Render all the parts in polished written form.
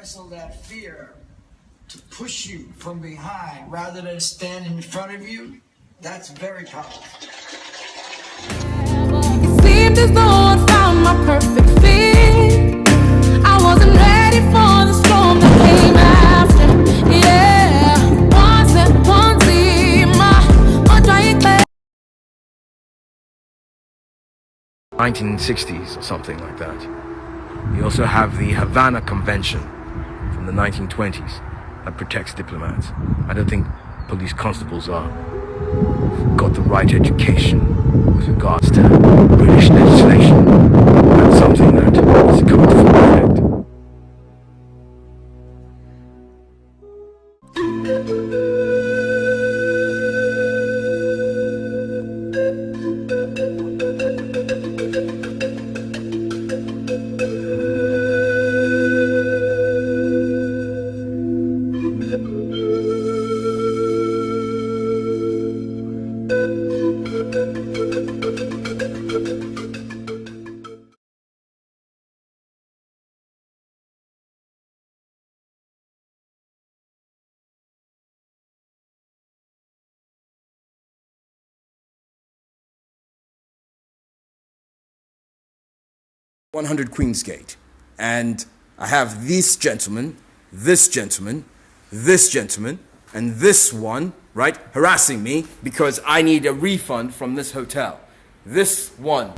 wrestle that fear to push you from behind rather than stand in front of you, that's very powerful. It seemed as though I'd found my perfect fit. I wasn't ready for the storm that came after. Yeah, once and once in my trying clear. 1960s or something like that. You also have the Havana Convention from the 1920s that protects diplomats. I don't think police constables got the right education with regards to British legislation. That's something that is coming to full effect. "100 Queensgate," and I have this gentleman, this gentleman, this gentleman, and this one, right, harassing me because I need a refund from this hotel. This one.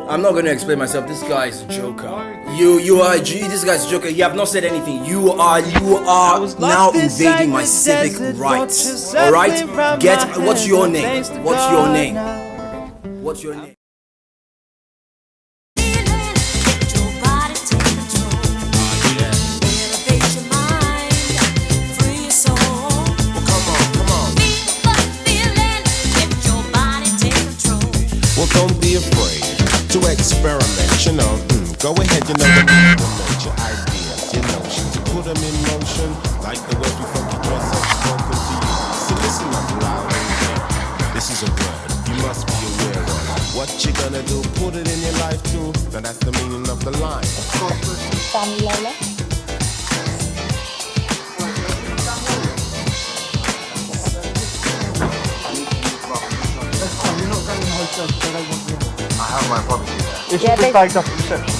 I'm not going to explain myself. This guy is a joker. You are this guy's a joker. You have not said anything. You are now invading my civic rights. All right? What's your name? What's your name? What's your name? Well, don't be afraid to experiment, you know. Go ahead, you know, implement your ideas, your notions, put them in motion, like the way we funky dress up spoken to you. So listen up loud and clear. This is a word you must be aware of. What you gonna do, put it in your life too. Now that's the meaning of the line. Lola. I have my property there. It's just flagged up at reception.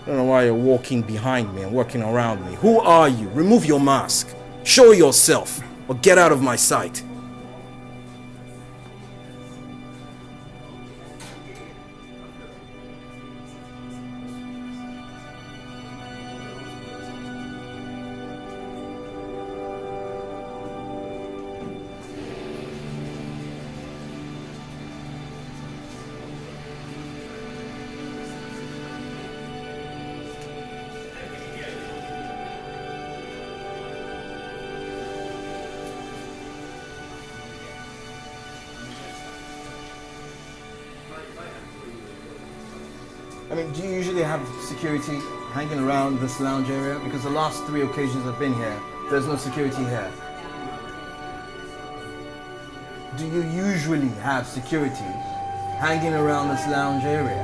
I don't know why you're walking behind me and walking around me. Who are you? Remove your mask. Show yourself or get out of my sight. I mean, do you usually have security hanging around this lounge area? Because the last 3 occasions I've been here, there's no security here. Do you usually have security hanging around this lounge area?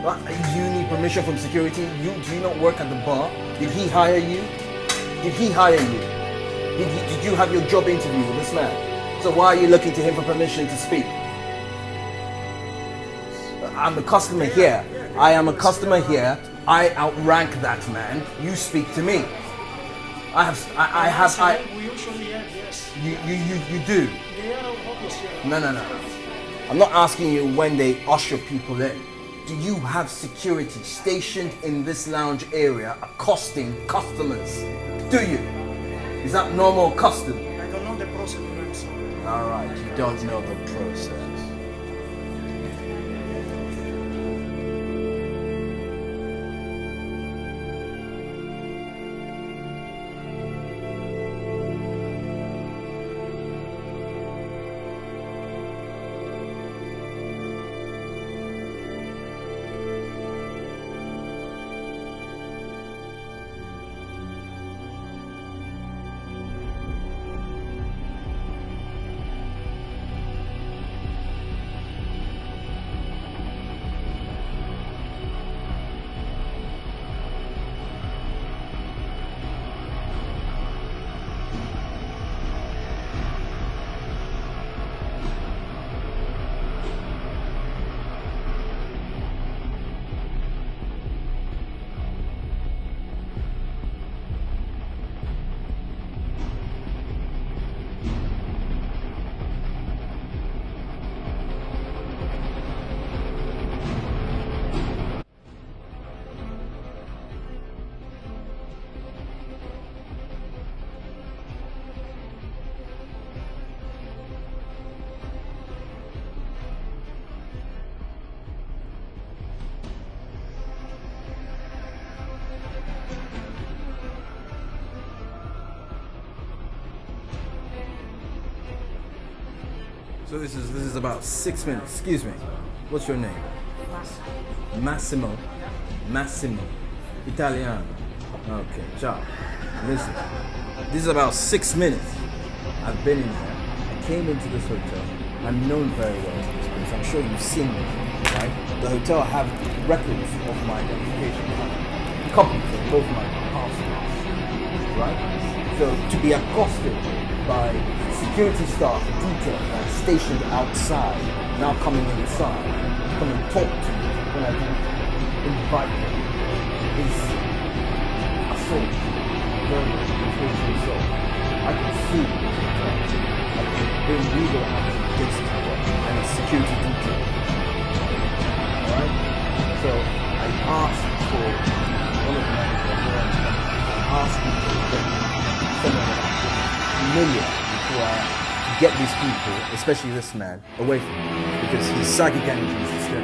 What? You need permission from security? Do you not work at the bar? Did he hire you? Did he hire you? Did you have your job interview with this man? So why are you looking to him for permission to speak? I'm a customer here. I am a customer here. I outrank that man. You speak to me. We usually have, yes. You do. They are obvious, yeah. No. I'm not asking you when they usher people in. Do you have security stationed in this lounge area accosting customers? Do you? Is that normal custom? I don't know the process, I'm sorry. Alright, you don't know the process. So this is about 6 minutes. Excuse me. What's your name? Massimo. Massimo. Italiano. Okay, ciao. Listen. This is about 6 minutes. I've been in here. I came into this hotel. I'm known very well to this place. I'm sure you've seen me, right? The hotel have records of my identification. Copies of both my passports, right? So to be accosted by security staff, detail that are stationed outside, now coming inside, come and talk to me when I didn't invite them, is assault, verbal, total assault. I can sue the hotel. I can bring legal action against the hotel and a security detail. Alright? So I asked for one of the managers, I asked them to get someone familiar to get these people, especially this man, away from me, because he's Sagiganji system.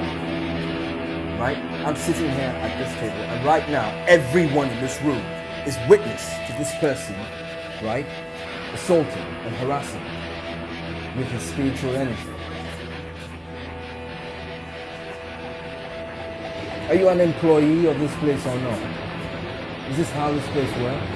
Right? I'm sitting here at this table, and right now, everyone in this room is witness to this person, right, assaulting and harassing with his spiritual energy. Are you an employee of this place or not? Is this how this place works?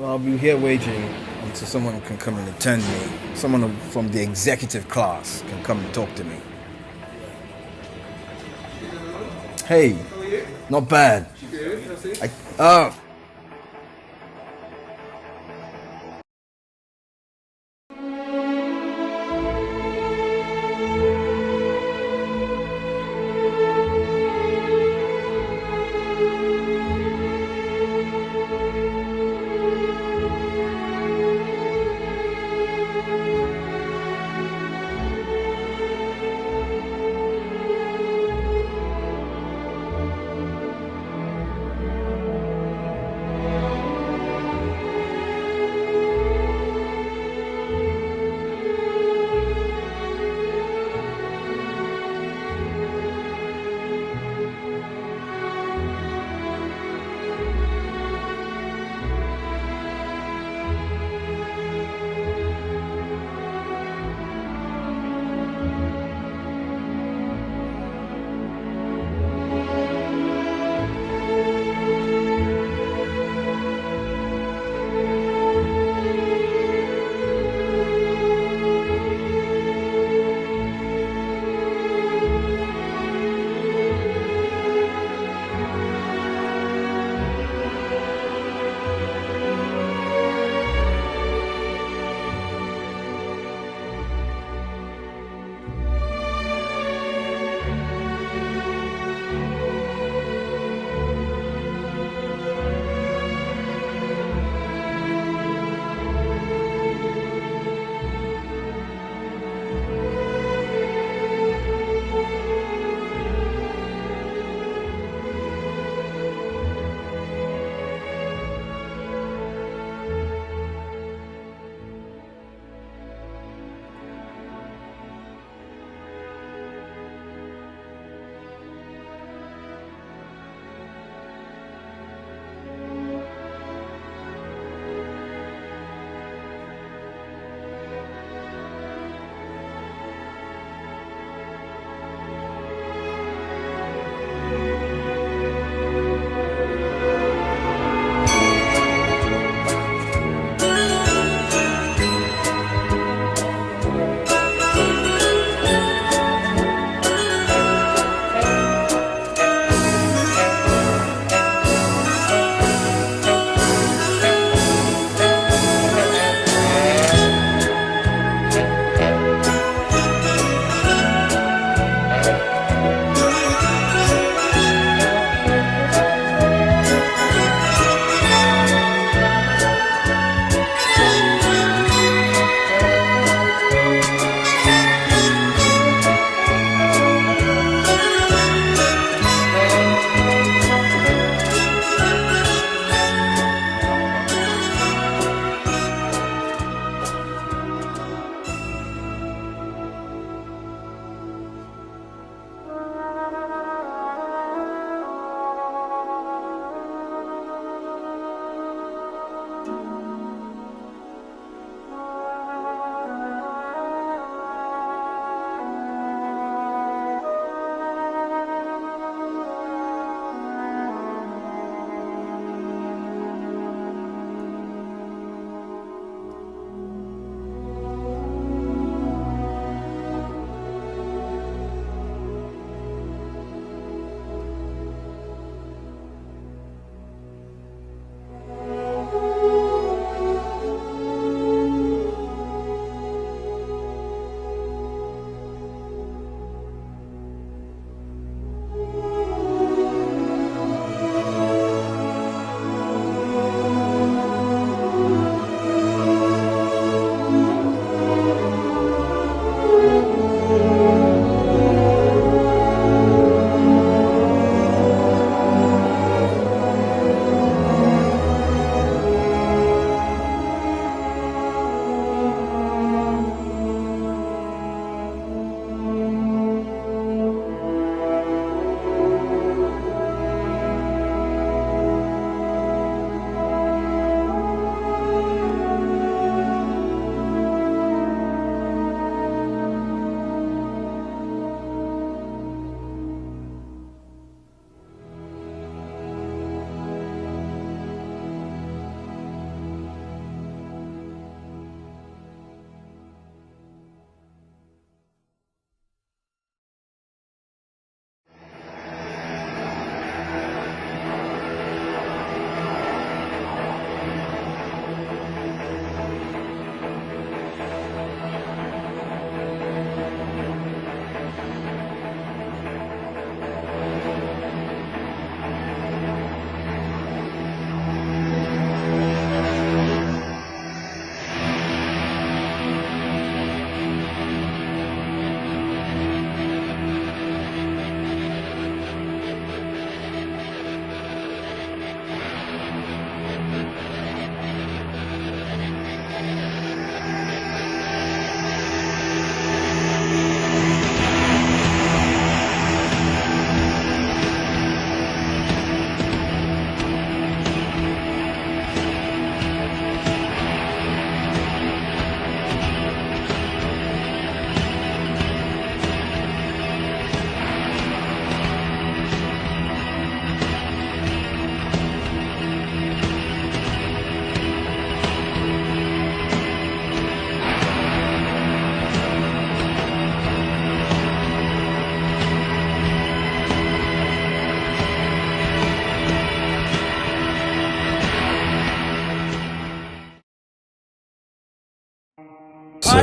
Well, I'll be here waiting until someone can come and attend me. Someone from the executive class can come and talk to me. Hey, not bad. Oh.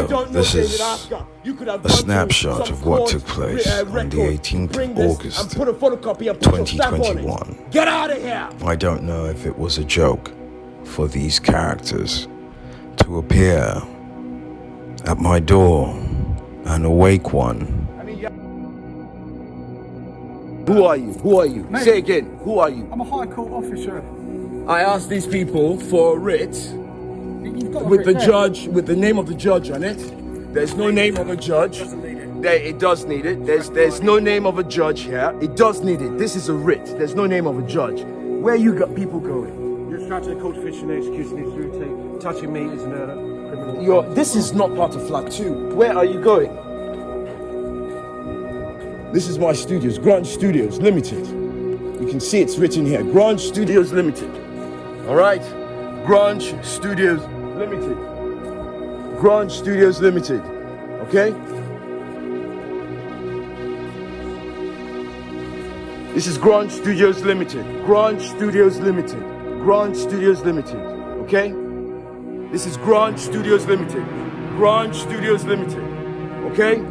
So, this is a snapshot of what took place on the 18th of August, 2021. Get out of here! I don't know if it was a joke for these characters to appear at my door and awake one. Who are you? Who are you? Mate. Say again, who are you? I'm a High Court officer. I asked these people for a writ You've got a with the writ there. judge, with the name of the judge on it. There's no name of a judge. It does need it. There's no name of a judge here. It does need it. This is a writ. There's no name of a judge. Where you got people going? You're starting a code fiction execution through touching me is murder. Criminal. This is not part of flat 2. Where are you going? This is my studios, Grant Studios Limited. You can see it's written here, Grant Studios Limited. All right? Grant Studios Limited. Grant Studios Limited. Okay? This is Grant Studios Limited. Grant Studios Limited. Grant Studios Limited. Okay? This is Grant Studios Limited. Grant Studios Limited. Okay?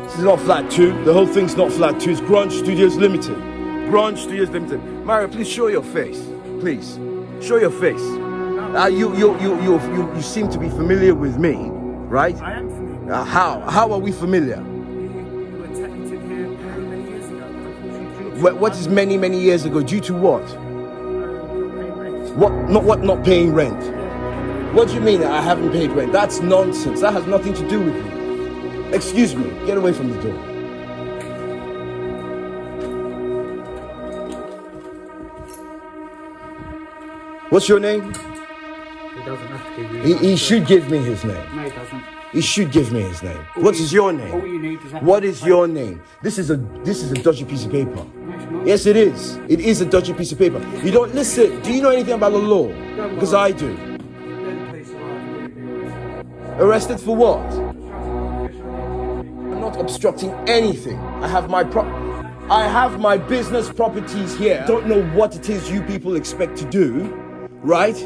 This is not flat 2. The whole thing's not flat 2. It's Grant Studios Limited. Grant Studios Limited. Mario, please show your face. Please. Show your face. You seem to be familiar with me, right? I am familiar. How are we familiar? You were technically here many years ago. What is many years ago? Due to what? Paying rent. Not paying rent? What do you mean I haven't paid rent? That's nonsense. That has nothing to do with me. Excuse me. Get away from the door. What's your name? He doesn't have to give you. He should give me his name. No, he doesn't. He should give me his name. What is your name? All you need is that. What is your name? This is a dodgy piece of paper. Yes, it is. It is a dodgy piece of paper. You don't listen. Do you know anything about the law? Because I do. Arrested for what? I'm not obstructing anything. I have my business properties here. Don't know what it is you people expect to do, right?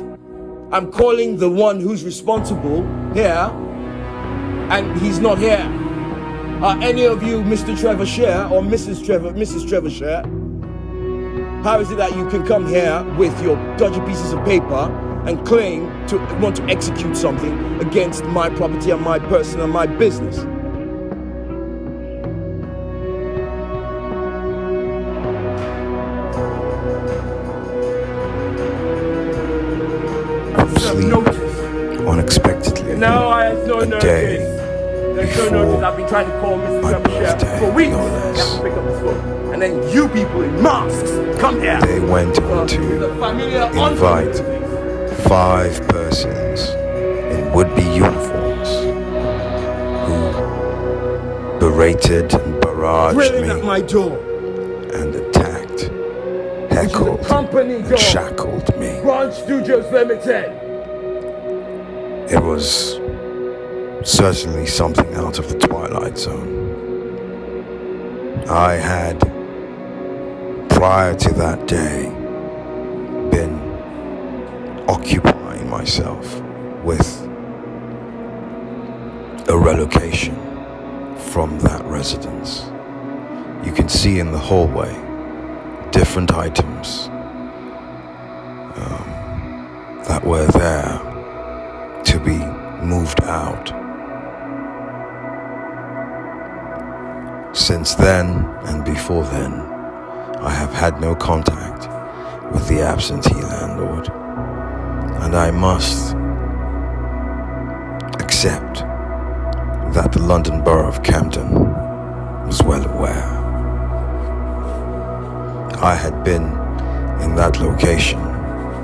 I'm calling the one who's responsible here, and he's not here. Are any of you Mr. Trevor Share or Mrs. Trevor Share? How is it that you can come here with your dodgy pieces of paper and claim to want to execute something against my property and my person and my business? Sleep unexpectedly. No, I have no a notice. day There's no before notice. I've been trying to call Mr. my Trevor Share birthday, for weeks. no You less. have to pick up the phone. And then you people in masks come here. They went on to invite 5 persons in would-be uniforms who berated and barraged Grilling at me my door. and attacked, heckled, Company and door. shackled me. Grant Studios Limited. It was certainly something out of the Twilight Zone. I had, prior to that day, been occupying myself with a relocation from that residence. You can see in the hallway different items that were there to be moved out. Since then and before then, I have had no contact with the absentee landlord, and I must accept that the London Borough of Camden was well aware. I had been in that location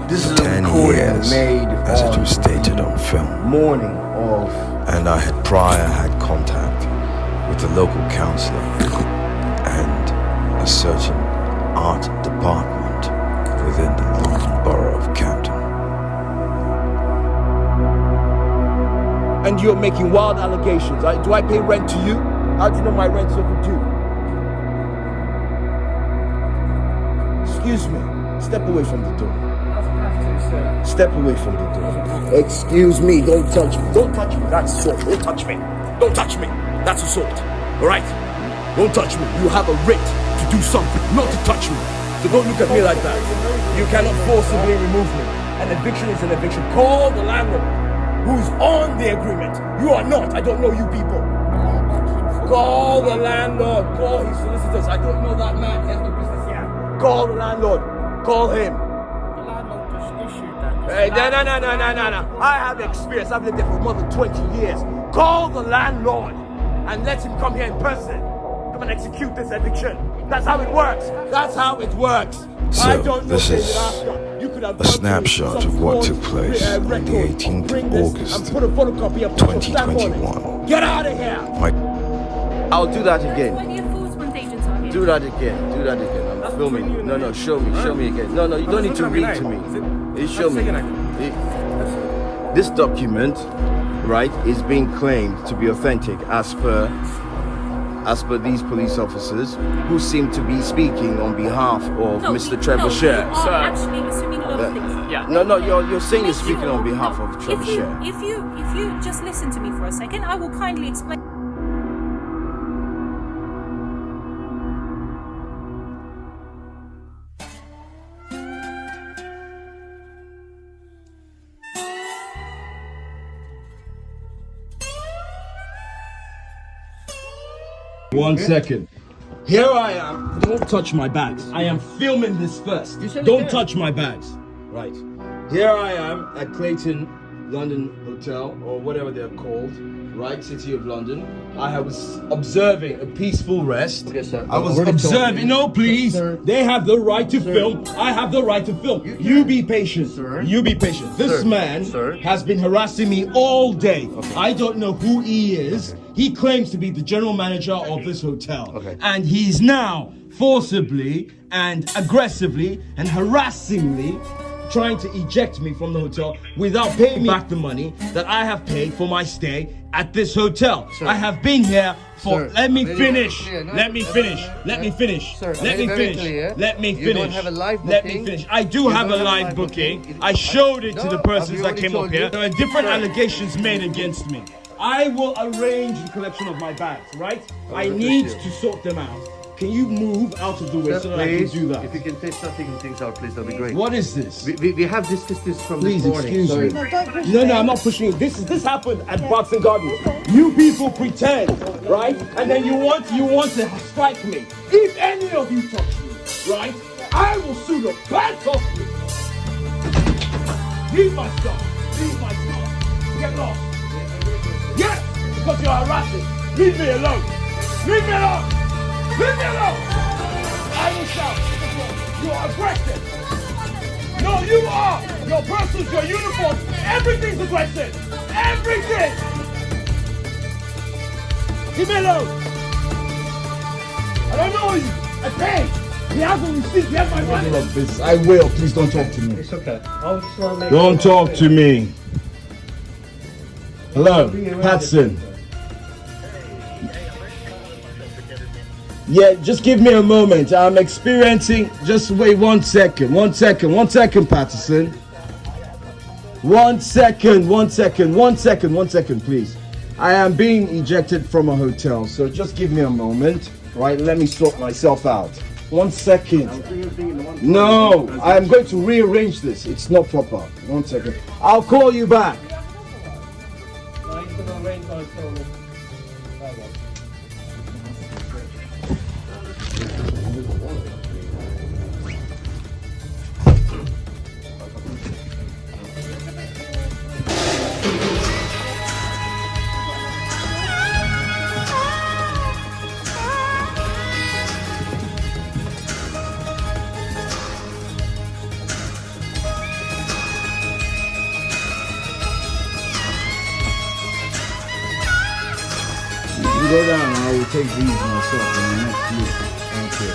This for is a 10 recording years, made as it on was stated on film, morning of and I had prior had contact with the local councillor and a certain art department within the London Borough of Camden. and you're making wild allegations. Do I pay rent to you? How do you know my rent's overdue? Excuse me. Step away from the door. Doesn't have to, sir. Step away from the door. Excuse me, don't touch me. Don't touch me. That's assault. Don't touch me. Don't touch me. That's assault. Alright? Don't touch me. You have a right to do something, not to touch me. So don't look at me like that. You cannot forcibly remove me. An eviction is an eviction. Call the landlord who's on the agreement. You are not. I don't know you people. Call the landlord. Call his solicitors. I don't know that man. He has no business here. Call the landlord. Call him. The landlord just issued that. Hey, no. I have experience. I've lived there for more than 20 years. Call the landlord and let him come here in person. Come and execute this eviction. That's how it works. That's how it works. I So, don't know this is You could have a snapshot of what took place on the 18th of August, 2021. Get out of here! I'll do that again. Do that again. Do that again. I'm filming you. No, show me again. No, you don't need to read to me. You show me. This document, right, is being claimed to be authentic as per these police officers who seem to be speaking on behalf of Mr. Trevor Sher. You are actually assuming a lot of things. Yeah. No, you're saying you're speaking on behalf of Trevor Sher. If you just listen to me for a second, I will kindly explain. One second. Here I am. Don't touch my bags. I am filming this first. Don't touch my bags. Right. Here I am at Clayton London Hotel, or whatever they're called, right? City of London. I was observing a peaceful rest. Okay, sir. I was observing. No, please. Sir. They have the right to film. I have the right to film. You be patient. Sir. You be patient. This man has been harassing me all day. Okay. I don't know who he is. He claims to be the general manager of this hotel. Okay. And he's now forcibly and aggressively and harassingly trying to eject me from the hotel without paying me back the money that I have paid for my stay at this hotel. Sir. I have been here for... Sir, let me very finish. clear. No, Let me no, finish. no, Let no. me finish. Sir, Let me very finish. clear. Let me You finish. don't have a live Let me booking. finish. I do You have don't a live booking. booking. I showed it to No, the persons I've that already came up told here. you. There are different Sir. allegations made against me. I will arrange the collection of my bags, right? I need to sort them out. Can you move out of the way so that I can do that? If you can take something things out, please, that'd be great. What is this? We have discussed this from Please this morning. excuse me. No, I'm not pushing you. This happened at Boxing Garden. You people pretend, right? And then you want to strike me. If any of you touch me, right? I will sue the pants off you. Leave my stuff. Leave my stuff. Get lost. Yes, because you're harassing. Leave me alone. Leave me alone. Leave me alone. I will shout. You're aggressive. No, you are. Your persons, your uniform, everything's aggressive. Everything. Leave me alone. I don't know you. I paid. He has a receipt. He has my money. I will. Please don't talk to me. It's okay. I'll just want to make Don't talk to me. Hello, Patson. Yeah, just give me a moment. I'm experiencing. Just wait 1 second. 1 second. 1 second, Patterson. 1 second. 1 second. 1 second. 1 second, please. I am being ejected from a hotel, so just give me a moment. Right, let me sort myself out. 1 second. No, I'm going to rearrange this. It's not proper. 1 second. I'll call you back. You go down and I will take these myself in the next week. Thank you.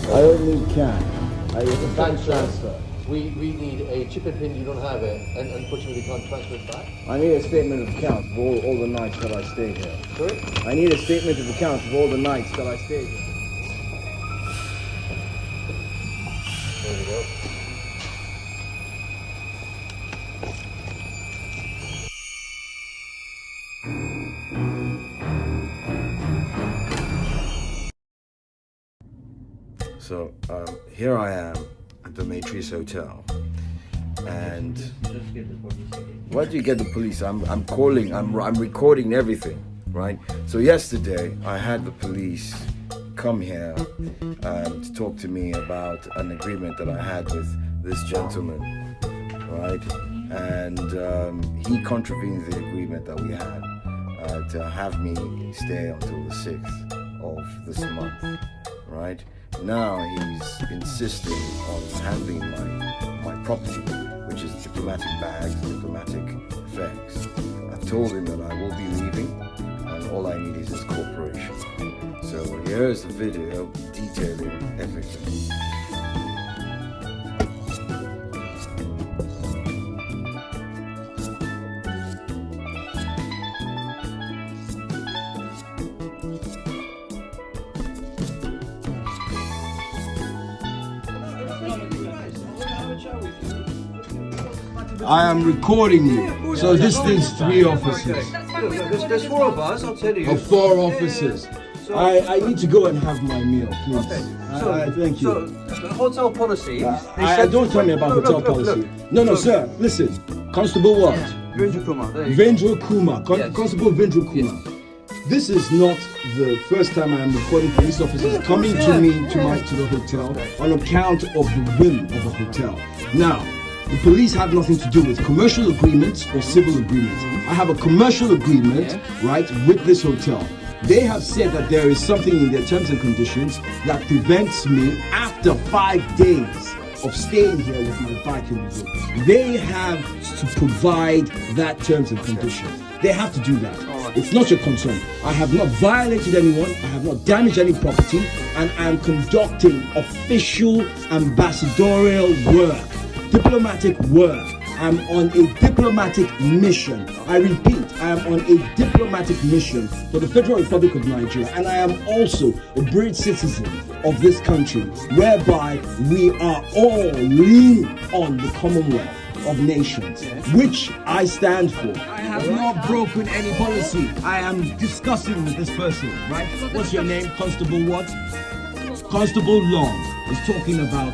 I don't need cash. It's a bank transfer. We need a chip and pin, you don't have it, and unfortunately we can't transfer it back. I need a statement of accounts for all the nights that I stayed here. Sorry? I need a statement of accounts for all the nights that I stayed here. There we go. So here I am at the Matrice Hotel, and where do you get the police? I'm calling. I'm recording everything, right? So yesterday I had the police come here to talk to me about an agreement that I had with this gentleman, right? And he contravened the agreement that we had to have me stay until the 6th of this month, right? Now he's insisting on handling my property, which is diplomatic bags, diplomatic effects. I've told him that I will be leaving and all I need is his cooperation. So here's the video detailing everything. I am recording you. So this thing's 3 officers. There's 4 of us, I'll tell you. 4 officers. I need to go and have my meal, please. Okay. Thank you. So, hotel policy. Don't tell me about hotel policy. No, sir. Listen. Constable what? Vindra Kumar. There you go. Vindra Kumar. Constable Vindra Kumar. This is not the first time I am reporting police officers coming to me to the hotel on account of the whim of a hotel. Now, the police have nothing to do with commercial agreements or civil agreements. I have a commercial agreement, right, with this hotel. They have said that there is something in their terms and conditions that prevents me, after 5 days of staying here with my bike in the room, they have to provide that terms and conditions. They have to do that. It's not your concern. I have not violated anyone. I have not damaged any property, and I am conducting official ambassadorial work. Diplomatic work. I'm on a diplomatic mission. I repeat, I am on a diplomatic mission for the Federal Republic of Nigeria, and I am also a British citizen of this country, whereby we are all leaning on the Commonwealth of Nations, which I stand for. I have not broken any policy. I am discussing with this person, right? What's your name? Constable what? Constable Long is talking about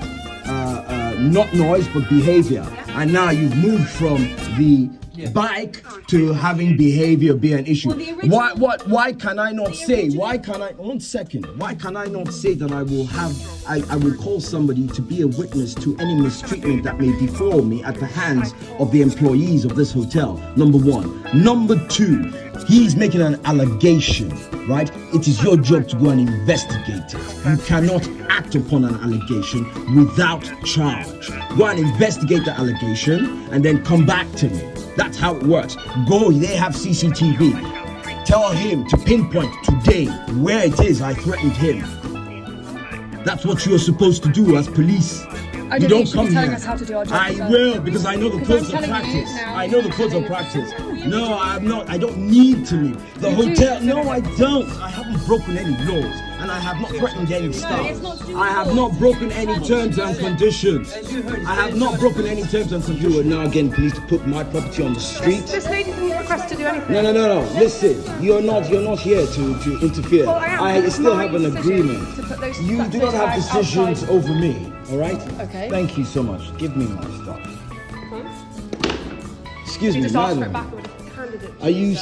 not noise but behavior, and now you've moved from the bike to having behavior be an issue. Why can I not say, why can I not say that I will call somebody to be a witness to any mistreatment that may befall me at the hands of the employees of this hotel? Number 1. Number 2, he's making an allegation, right? It is your job to go and investigate it. You cannot act upon an allegation without charge. Go and investigate the allegation and then come back to me. That's how it works. Go, they have CCTV. Tell him to pinpoint today where it is I threatened him. That's what you're supposed to do as police. You don't come here. Us how to do our job, I will, because I know the codes of practice. I know the codes of practice. No, I'm not. I don't need to leave. The hotel, no, I don't. I haven't broken any laws, and I have not threatened any staff. I have not broken any terms and conditions. I have not broken any terms and conditions. You are now getting police to put my property on the street. This lady didn't request to do anything. No. Listen, you're not here to interfere. Well, I still have an agreement. You do not have decisions over me. All right? Okay. Thank you so much. Give me my stuff. Excuse me, just asked for it madam. back with a candidate. Are you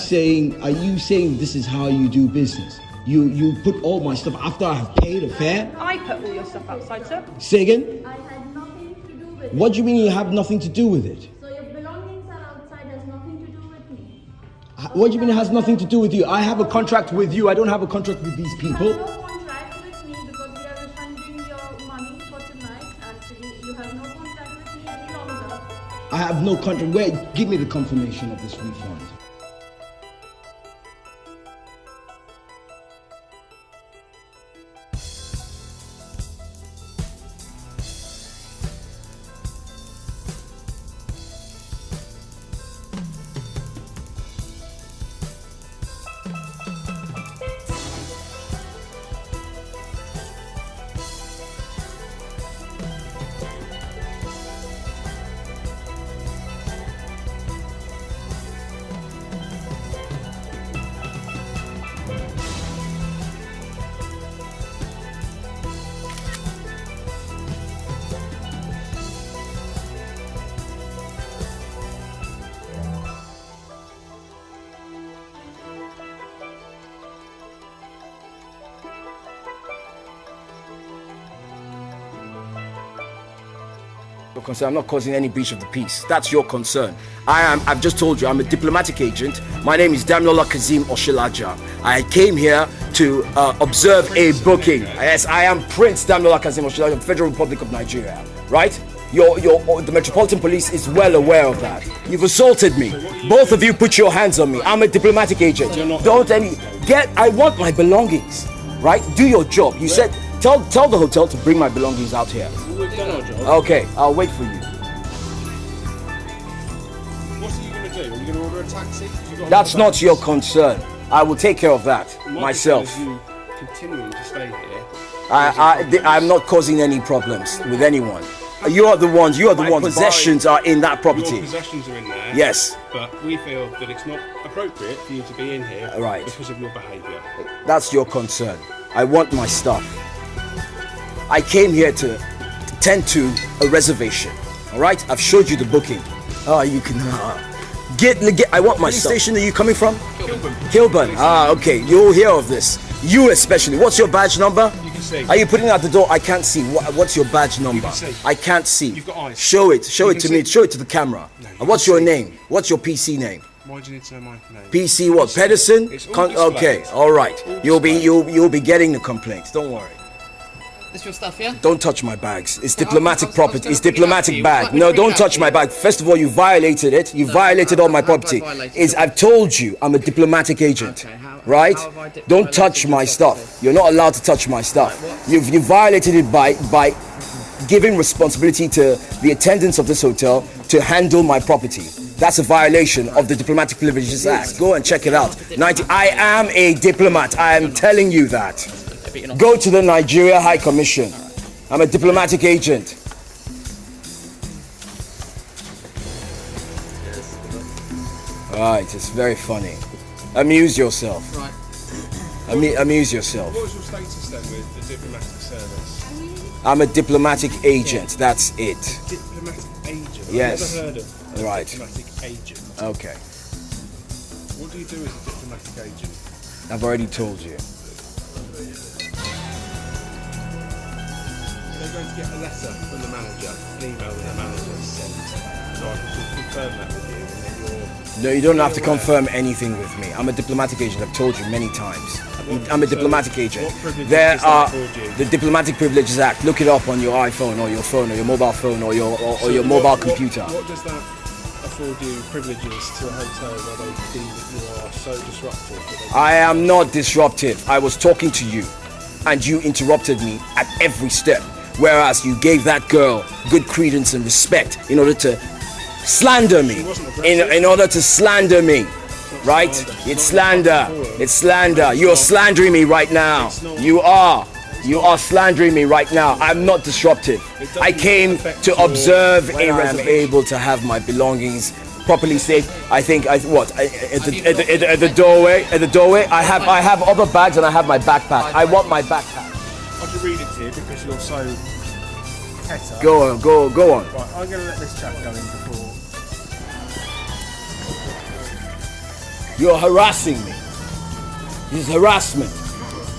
saying this is how you do business? You put all my stuff after I have paid a fare? I put all your stuff outside, sir. Say again? I had nothing to do with it. What do you mean you have nothing to do with it? So your belongings are outside, has nothing to do with me. What do you mean it has nothing to do with you? I have a contract with you. I don't have a contract with these people. You have no contract with me because we are refunding your money for tonight. Actually, you have no contract with me any longer. I have no contract. Wait, give me the confirmation of this refund. Your concern. I'm not causing any breach of the peace. That's your concern. I've just told you, I'm a diplomatic agent. My name is Damilola Kazim Oshilaja. I came here to observe a booking. Yes, I am Prince Damilola Kazim Oshilaja of the Federal Republic of Nigeria. Right? The Metropolitan Police is well aware of that. You've assaulted me. Both of you put your hands on me. I'm a diplomatic agent. I want my belongings. Right? Do your job. You said, tell the hotel to bring my belongings out here. We've done our job. Okay, I'll wait for you. What are you going to do? Are you going to order a taxi? That's not your concern. I will take care of that myself. You continuing to stay here. I'm not causing any problems with anyone. You are the ones. Possessions are in that property. Your possessions are in there. Yes. But we feel that it's not appropriate for you to be in here because of your behaviour. That's your concern. I want my stuff. I came here to tend to a reservation. All right? I've showed you the booking. You can get. I want my stuff. Station are you coming from? Kilburn. Okay. You'll hear of this. You especially. What's your badge number? You can see. Are you putting it at the door? I can't see. What's your badge number? You can see. I can't see. You've got eyes. Show it to me. Show it to the camera. No, what's your name? What's your PC name? Why do you need to know my name? PC what? Pedersen? Okay. All right. You'll be getting the complaints. Don't worry. This your stuff, yeah? Don't touch my bags. It's diplomatic property. It's diplomatic bag. No, don't touch my bag. First of all, you violated it. You violated all my property. I've told you, I'm a diplomatic agent. Right? Don't touch my stuff. You're not allowed to touch my stuff. You violated it by giving responsibility to the attendants of this hotel to handle my property. That's a violation of the Diplomatic Privileges Act. Go and check it out. I am a diplomat. I am telling you that. Go to the Nigeria High Commission. I'm a diplomatic agent. Alright, it's very funny. Amuse yourself. Right. Amuse yourself. What was your status then with the diplomatic service? I'm a diplomatic agent, that's it. Diplomatic agent? Yes. I've never heard of a Right. diplomatic agent. Okay. What do you do as a diplomatic agent? I've already told you. They're going to get a letter from the manager, an email that the manager has sent, so I can just confirm that with you, and then No, you don't have to confirm anything with me. I'm a diplomatic agent, I've told you many times. I'm a diplomatic agent. There are the Diplomatic Privileges Act. Look it up on your iPhone or your phone or your mobile phone or your mobile computer. What does that afford you privileges to a hotel where they deem that you are so disruptive? I am not disruptive. I was talking to you and you interrupted me at every step. Whereas you gave that girl good credence and respect in order to slander me. In order to slander me. Right? It's slander. It's slander. You're slandering me right now. You are. You are slandering me right now. I'm not disruptive. I came to observe a reservation. I am able to have my belongings properly safe. I think at the doorway. At the doorway. I have other bags and I have my backpack. I want my backpack. I'll just read it to you because you're so petty. Go on. Right, I'm going to let this chap go in before. You're harassing me. This is harassment.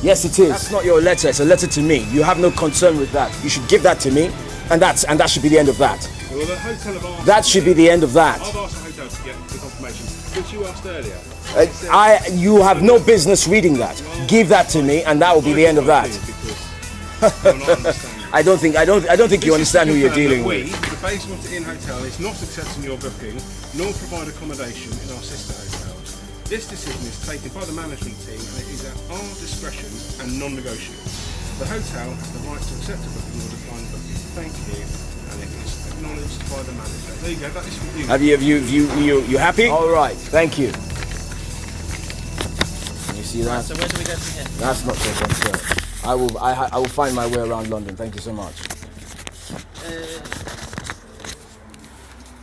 Yes, it is. That's not your letter. It's a letter to me. You have no concern with that. You should give that to me, and that should be the end of that. Well, the hotel have asked. That should be the end of that. I've asked the hotel to get the confirmation which you asked earlier. You have no business reading that. Give that to me, and that will be the end of that. I don't think you understand who you're dealing with. The Bayswater Inn Hotel is not accepting your booking, nor provide accommodation in our sister hotels. This decision is taken by the management team, and it is at our discretion and non-negotiable. The hotel has the right to accept a booking or decline a booking. Thank you, and it is acknowledged by the manager. There you go. That is for you. You happy? All right. Thank you. You see that? So where do we go from here? That's not your concern. I will find my way around London. Thank you so much.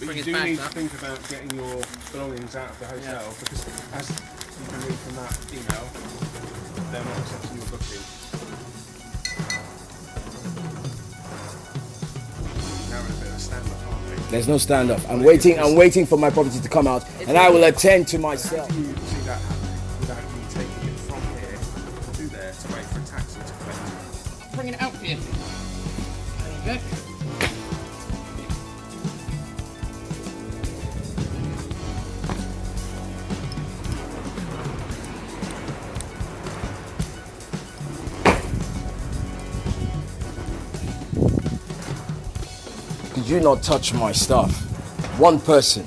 But you do need to think about getting your belongings out of the hotel because, as you can read from that email, they're not accepting your booking. Now we're in a bit of a stand-up, aren't we? There's no stand-up. I'm waiting for my property to come out, and I will attend to myself. How do you see that happen without you taking it from here to there to wait for a taxi to collect it? Bringing it out for you. There you go. Do not touch my stuff. One person.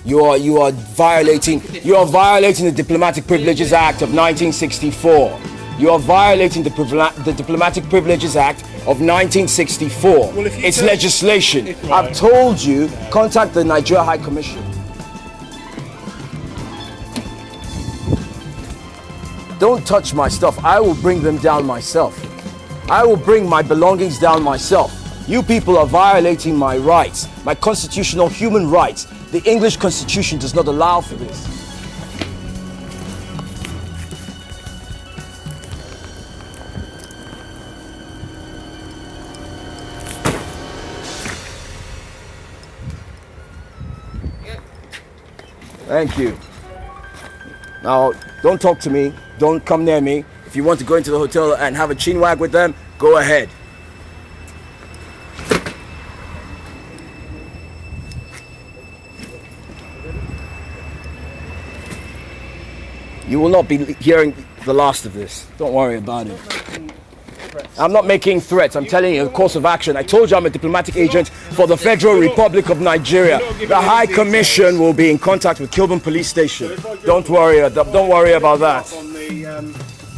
You are violating the Diplomatic Privileges Act of 1964. You are violating the Diplomatic Privileges Act of 1964. Well, it's legislation. I've told you, contact the Nigeria High Commission. Don't touch my stuff. I will bring them down myself. I will bring my belongings down myself. You people are violating my rights, my constitutional human rights. The English Constitution does not allow for this. Thank you. Now, don't talk to me. Don't come near me. If you want to go into the hotel and have a chinwag with them, go ahead. You will not be hearing the last of this. Don't worry about it. I'm not making threats. I'm telling you a course of action. I told you I'm a diplomatic agent for the Federal Republic of Nigeria. The High Commission will be in contact with Kilburn Police Station. Don't worry about that.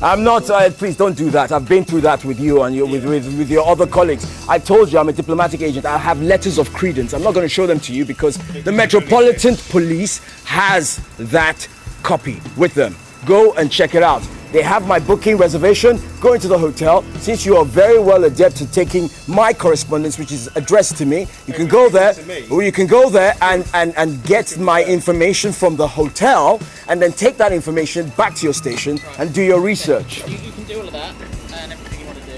I'm not, please don't do that. I've been through that with you and with your other colleagues. I told you I'm a diplomatic agent. I have letters of credence. I'm not going to show them to you because the Metropolitan Police has that copy with them. Go and check it out. They have my booking reservation. Go into the hotel. Since you are very well adept at taking my correspondence, which is addressed to me, you can go there, or you can go there and get my information from the hotel, and then take that information back to your station and do your research. You can do all of that and everything you want to do.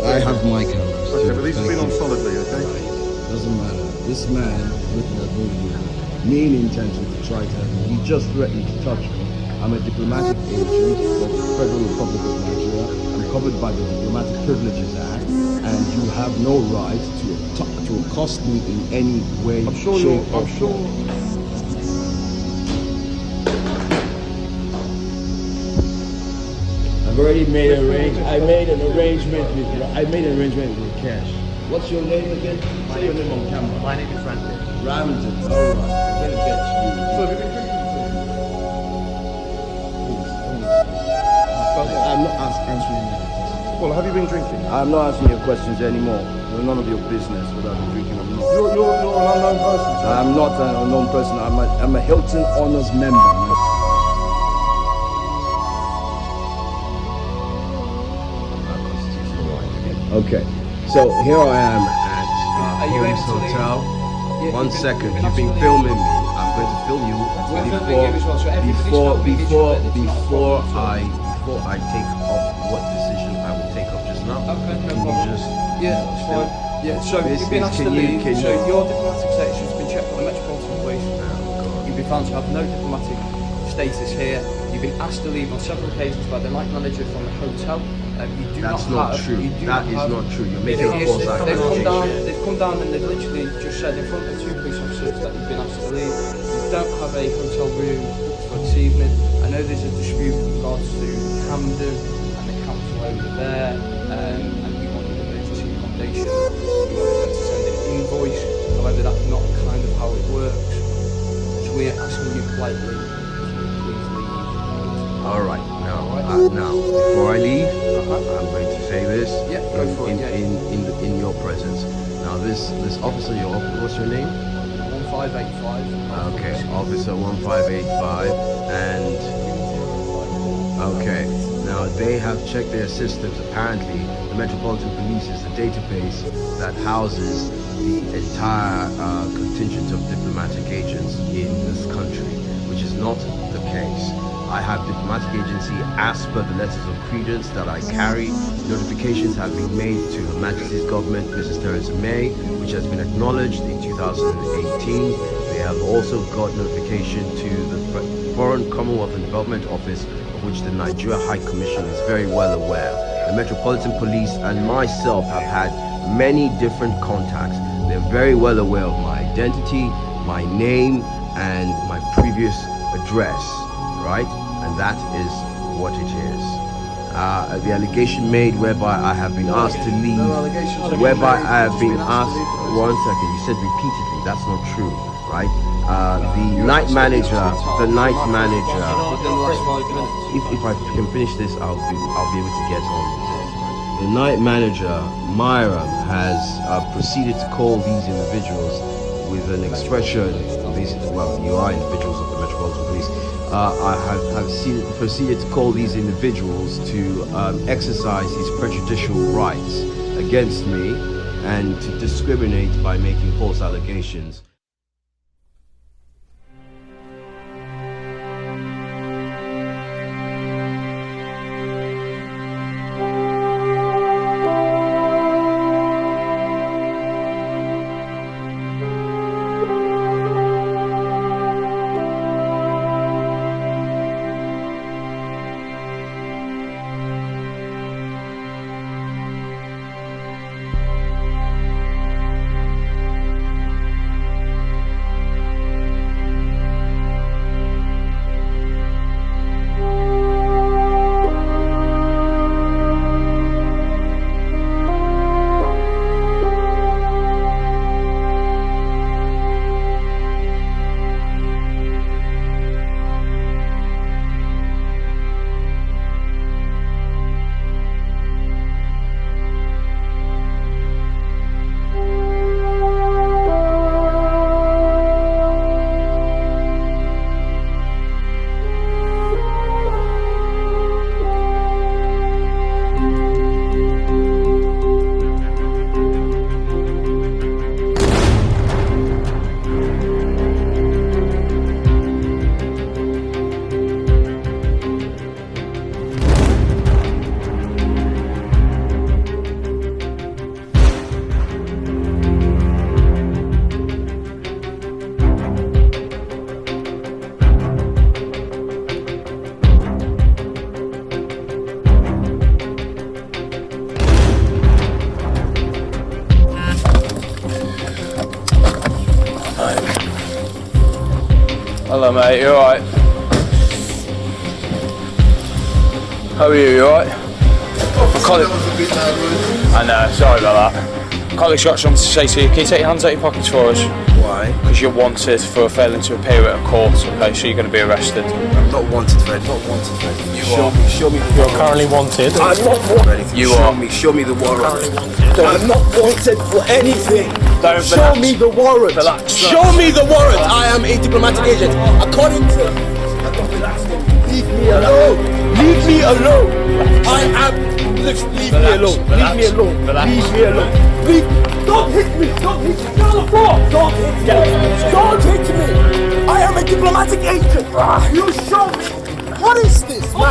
I have my cameras. Okay, but these have been on solidly, okay? Doesn't matter. This man with the mean intention to try to hurt me. He just threatened to touch me. I'm a diplomatic agent of the Federal Republic of Nigeria. I'm covered by the Diplomatic Privileges Act, and you have no right to accost me in any way, shape, or form. I've already made an arrangement. I made an arrangement with Cash. What's your name again? Say your name on camera. My name is Ramsey. Ramsey. All right. I'm gonna get you. So have you been drinking? Please. I'm not answering your questions. Well, have you been drinking? I'm not answering your questions anymore. You're none of your business without me drinking. I'm not. You're an unknown person. Sir. I'm not an unknown person. I'm a Hilton Honors member. Okay, so here I am at Holmes Hotel. One second, you've been filming me. I'm going to film you before I take up what decision I will take up just now. Okay, no Can you problem. just It's fine. Yeah, so you've been asked to leave. So your diplomatic status has been checked by the Metropolitan Police. You've been found to have no diplomatic status here. You've been asked to leave on several occasions by the night manager from the hotel. That's not true. That is not true. You're making a false accusation. They've come down and they've literally just said in front of two police officers that you've been asked to leave. You don't have a hotel room for this evening. I know there's a dispute with regards to Camden and the council over there, and you wanted emergency accommodation. You wanted them to send an invoice. However, that's not kind of how it works. we're asking you politely to please leave. All right. Now, before I leave, I'm going to say this in your presence. Now, this officer, what's your name? 1585. Okay, Officer 1585, and okay. Now they have checked their systems. Apparently, the Metropolitan Police is the database that houses the entire contingent of diplomatic agents in this country, which is not the case. I have diplomatic agency as per the letters of credence that I carry. Notifications have been made to Her Majesty's government, Mrs. Theresa May, which has been acknowledged in 2018. They have also got notification to the Foreign Commonwealth and Development Office, of which the Nigeria High Commission is very well aware. The Metropolitan Police and myself have had many different contacts. They're very well aware of my identity, my name, and my previous address. Right? And that is what it is. The allegation made whereby I have been asked to leave, whereby I have been asked, 1 second, you said repeatedly, that's not true, right? The night manager, if I can finish this, I'll be able to get on with this. The night manager, Myra, has proceeded to call these individuals with an expression, you are individuals of the Metropolitan Police. I have proceeded to call these individuals to exercise his prejudicial rights against me and to discriminate by making false allegations. Hello mate, you alright? How are you alright? I know, sorry about that. Colleague's got something to say to you. Can you take your hands out of your pockets for us? Why? Because you're wanted for failing to appear at a court, okay, so you're going to be arrested. I'm not wanted, Fred, not wanted, Fred. Show me. You're currently wanted. I'm not wanted. You are. Show me the warrant. I'm not wanted for anything. Don't Show relax. me the warrant. Relax. Show me the warrant. I am a diplomatic agent. According to... Leave me alone. Leave me alone. I am... Leave me alone. Leave me alone. Leave me alone. Leave... Don't hit me. Don't hit me. On the floor. Don't hit me. Don't hit me. I am a diplomatic agent. You show me. What is this? Show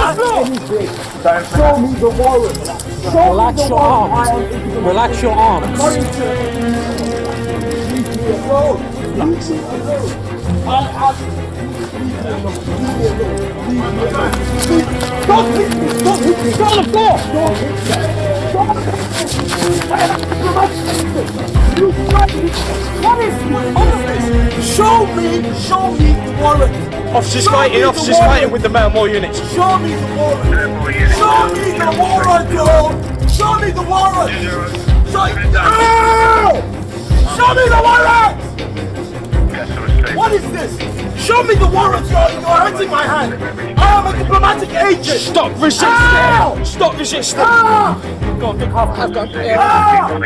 me the warrant. Relax your arms. Relax your arms. Leave me alone. Leave me alone. I am... Don't hit me! Don't hit me! Go on the floor! Don't hit me! Don't hit me! What is this? Show me the warrant! Officers fighting with the more units. Show me the warrant! Show me the warrant, yo! Show me the warrant! Show me the warrant! What is this? Show me the warrant. You're hurting my hand. I am a diplomatic agent. Stop resisting! Ow! Stop resisting! Ah! Go on, look up. I've got Ah! Show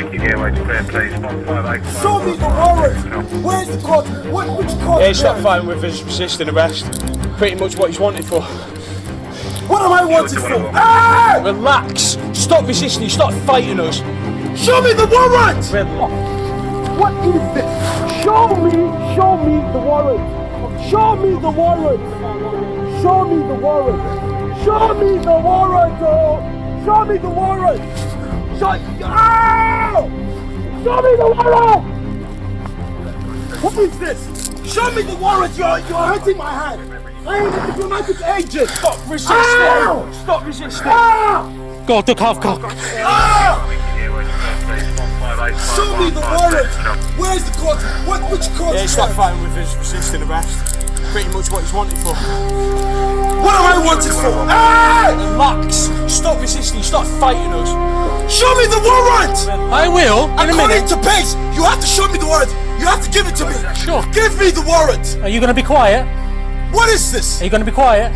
me the warrant. Where's the court? Which court? Yeah, stop fighting with his resisting arrest. Pretty much what he's wanted for. What am I wanted for? Ah! Relax! Stop resisting, stop fighting us. Show me the warrant! What is this? Show me the warrant. Show me the warrant. Show me the warrant. Show me the warrant, oh! Show me the warrant. Ow! Show me the warrant! What is this? Show me the warrant. You're hurting my hand. I am a diplomatic agent. Stop resisting! Ow! Stop resisting! Ah! Go on, duck off, cock. Ah! Show me the warrant! Where's the court? Which court? Yeah, stop fighting with his resisting arrest. Pretty much what he's wanted for. What am I wanted for? Ah! Relax! Stop resisting, stop fighting us. Show me the warrant! I will, in a According minute. to Pace, you have to show me the warrant. You have to give it to me. Sure. Give me the warrant. Are you going to be quiet? What is this? Are you going to be quiet?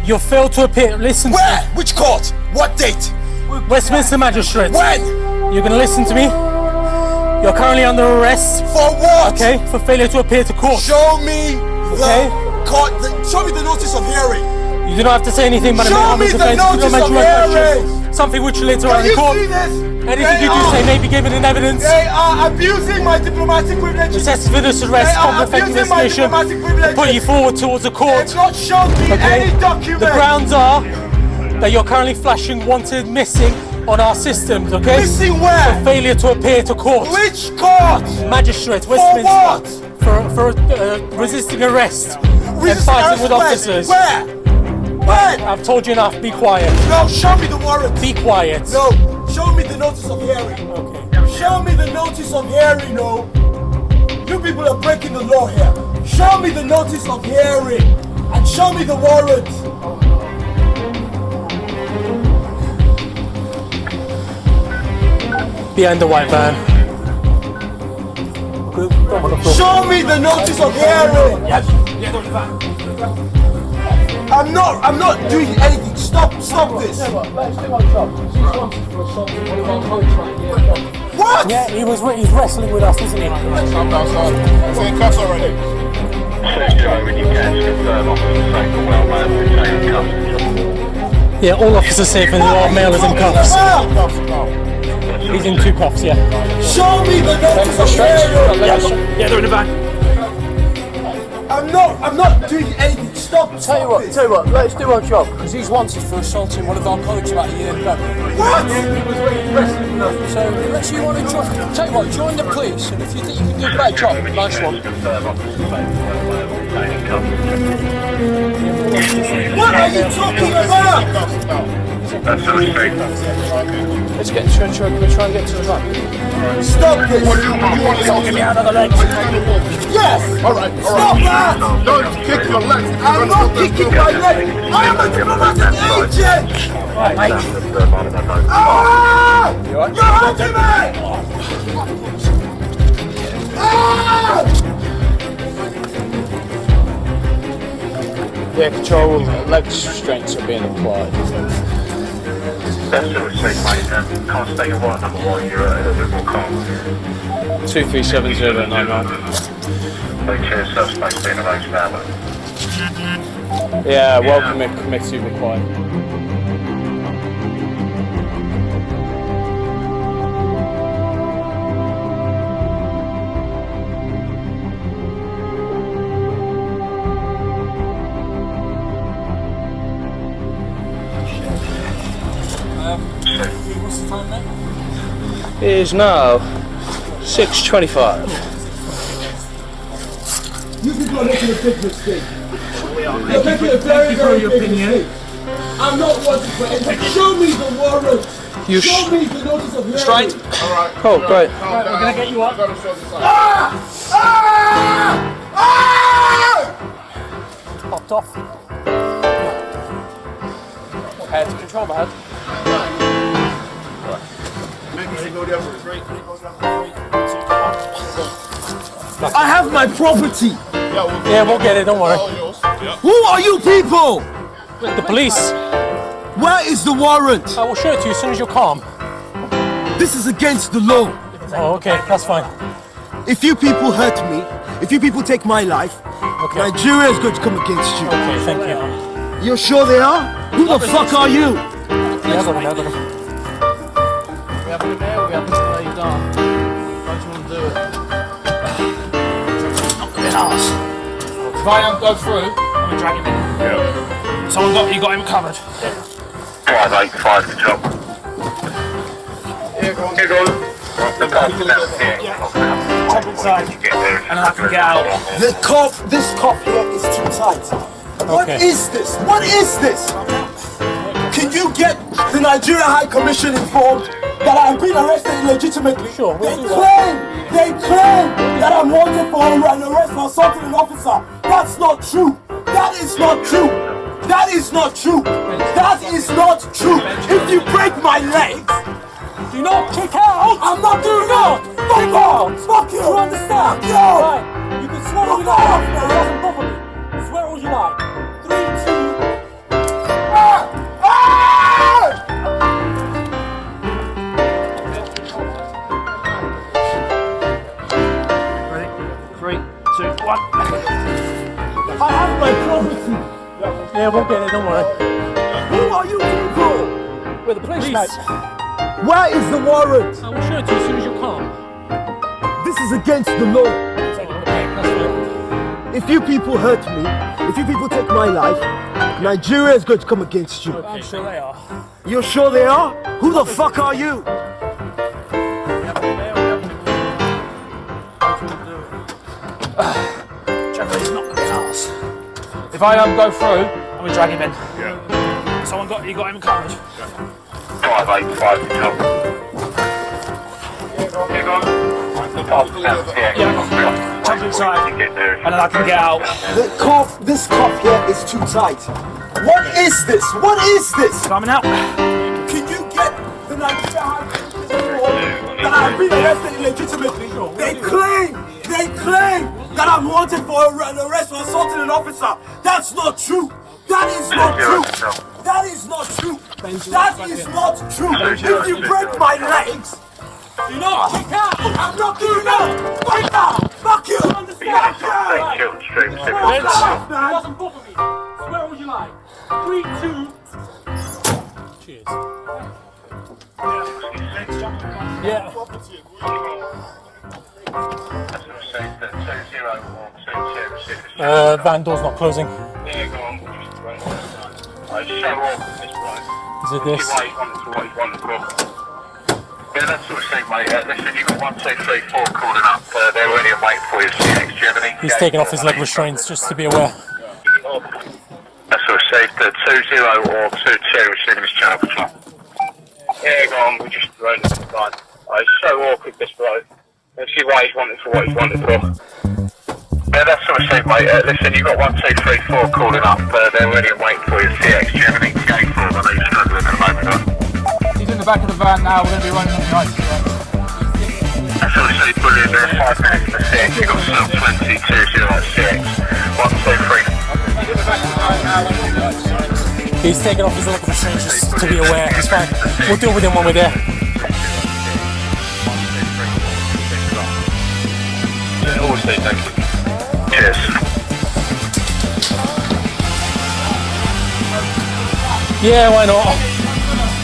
You failed to appear. Listen to Where? Which court? What date? me. Westminster Magistrate. When? You're going to listen to me. You're currently under arrest. For what? Okay, for failure to appear to court. Show me Okay. the court. Show me the notice of hearing. You do not have to say anything but Show me the notice of hearing. Something which later on Can in you court. see this? Anything you do say may be given in evidence. They are abusing my diplomatic privileges. Excessiveness They arrest, are affecting abusing my destination, diplomatic privileges. put you forward towards a court. They've not shown me any document. The grounds are that you're currently flashing wanted missing on our systems, okay? Missing where? For failure to appear to court. Which court? Magistrate, For Westminster. what? For resisting arrest and Resisting fighting with arrest officers. Where? When? I've told you enough, be quiet. No, show me the warrant. Be quiet. No, show me the notice of hearing. Okay. Show me the notice of hearing, no. You people are breaking the law here. Show me the notice of hearing and show me the warrant. Behind the white van. Show me the notice of hearing. I'm not doing anything. Stop this. What? Yeah, he's wrestling with us, isn't he? I'm outside. It's in cuffs already. Yeah, all officers safe and our male is in cuffs. He's in 2 cuffs, yeah. Show me the notice of hearing. Yeah, they're in the van. I'm not doing anything. Stop Tell you what, let's do our job, because he's wanted for assaulting one of our colleagues about a year ago. What? So, unless you want to join, tell you what, join the police, and if you think you can do a better job, nice one. What are you talking about? Let's get to we'll try and get to the van. Stop this. You want to Get me out of the legs. Yes. All right. Stop that. Don't kick your legs. I'm not kicking my leg. I am a diplomatic agent. Ah! You're hurting me. Ah! Yeah, control, leg restraints are being applied. That's sort of safe, mate. Can't stay your right number while you're a little bit more calm. 237099. Make sure suspect being arranged now. Yeah, welcome committee required. What's the time, mate? It is now 6:25. You people are making a big mistake. You're making a very big mistake. I'm not wanting for anything. Show me the warrant. Show me the notice of hearing. Straight? Alright. Cool, great. Right, we're going to get you up. Ah! Ah! Ah! Popped off. Head, control my head. Maybe you should go there for 3. I have my property. Yeah, we'll get it, don't worry. Who are you people? The police. Where is the warrant? I will show it to you as soon as you're calm. This is against the law. Oh, okay, that's fine. If you people hurt me, if you people take my life, Nigeria is going to come against you. Okay, thank you. You're sure they are? Who the fuck are you? Yeah, I got him. We have him here, we have him laid down. Don't you want to do it? Not gonna be an arse. If I don't go through, I'm gonna drag him in. Yeah. Someone you got him covered. 585 to top. Here, go on. Here, go on. The cop's downstairs. Jump inside, and I can get out. This cop here is too tight. What is this? What is this? Can you get the Nigeria High Commission informed that I'm being arrested illegitimately? Sure, they claim that I'm wanted for an arrest for assaulting an officer. That's not true. That is not true. That is not true. That is not true. If you break my legs, do not kick out. I'm not doing that. Fuck off. Fuck you. You understand? Fuck you. Right. You can swear all you like. It doesn't bother me. Swear all you like. 3, 2. Ready? 3, 2, 1. I have my property. Yeah, we'll get it, don't worry. Who are you people? We're the police, mate. Where is the warrant? I will show it to you as soon as you're calm. This is against the law. Okay, that's fine. If you people hurt me, if you people take my life, Nigeria is going to come against you. I'm sure they are. You're sure they are? Who the fuck are you? Jeffrey's not gonna be an arse. If I go through, I'm gonna drag him in. Yeah. Someone you got him covered. 585 to top. Here, go on. The cop's downstairs. Yeah. Jump inside, and then I can get out. This cop here is too tight. What is this? What is this? Coming out. Can you get the Nigeria High Commission informed that I've been arrested illegitimately? They claim that I'm wanted for an arrest for assaulting an officer. That's not true. That is not true. That is not true. That is not true. If you break my legs, do not kick out. I'm not doing that. Fuck out. Fuck you. Yeah, It doesn't bother me. Swear all you like. 3, 2. Cheers. Yeah. Van door's not closing. Yeah, go on. I show off this bloke. Is it this? See what you want to go. Yeah, that's sort of thing, mate. Listen, you've got 1, 2, 3, 4 calling up. They're ready and waiting for you. CX, do you have any? He's taking off his leg restraints, just to be aware. That's sort of safe. 20 or 22 receiving this channel patrol. Yeah, go on. We're just running the line. It's so awkward, this bloke. Let's see why he's wanted for what he's wanted for. Yeah, that's sort of safe, mate. Listen, you've got 1, 2, 3, 4 calling up. They're ready and waiting for you. CX, do you have any? Gate 4, I know you're struggling at the moment. He's in the back of the van now, we're going to be running on the ice. That's sort of safe, brilliant. 5 minutes to 6. You've got sub 22, 06. 1, 2, 3. He's in the back of the van now, we're on the ice. He's taking off his leg restraints, just to be aware. He's fine. We'll deal with him when we're there. Yeah, always say thank you. Cheers. Yeah, why not?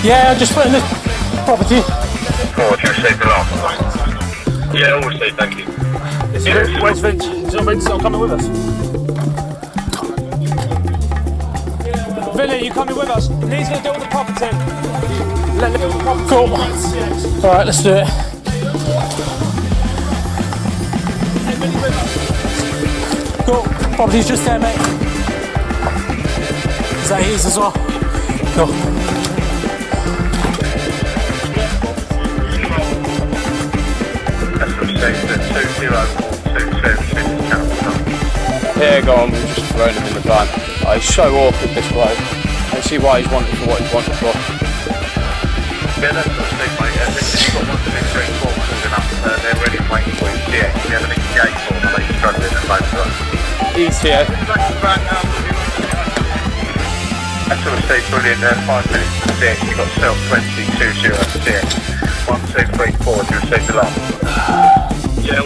Yeah, just put in this property. Forward, you received the last. Yeah, always say thank you. Where's Vince? Is Vince not coming with us? Vinny, you coming with us? He's going to deal with the property. Cool. Alright, let's do it. Cool. Property's just there, mate. Is that his as well? Cool. That's what safe, 2042 channel. Here, go on, we're just throwing him in the van. He's so awkward, this bloke. Let's see why he's wanted for what he's wanted for. Yeah, that's what safe, mate. You've got 1, 2, 3, 4 calling up. They're ready and waiting for you. CX, do you have any gate 4? I know you're struggling at the moment. these here. That's sort of stayed brilliant there, 5 minutes to 6, you've got self 20, 20, 6, 1, 2, 3, 4, you received the lot. Yeah,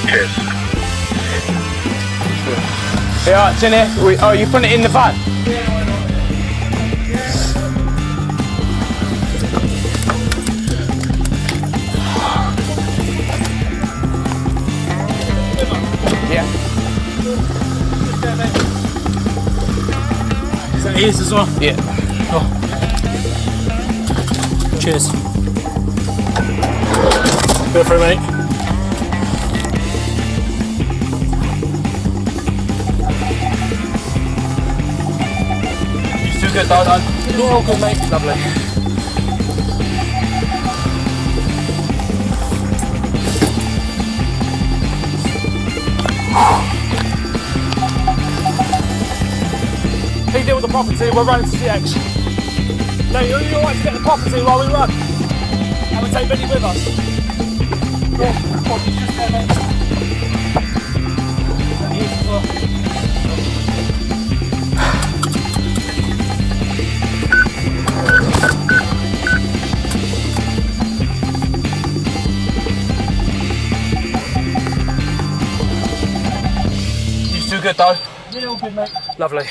cheers. Yeah, it's in here. Oh, you put it in the van? Yeah. Is that ears as well? Yeah. Oh. Cheers. Go for it, mate. You still good, Dan? Yeah, all good, mate. Lovely. Hey, deal with the property, we're running to CX. No, you're alright to get the property while we run. And we'll take Vinny with us. Yeah, property's just there, mate. And here's as well. You still good, though? Yeah, all good, mate. Lovely.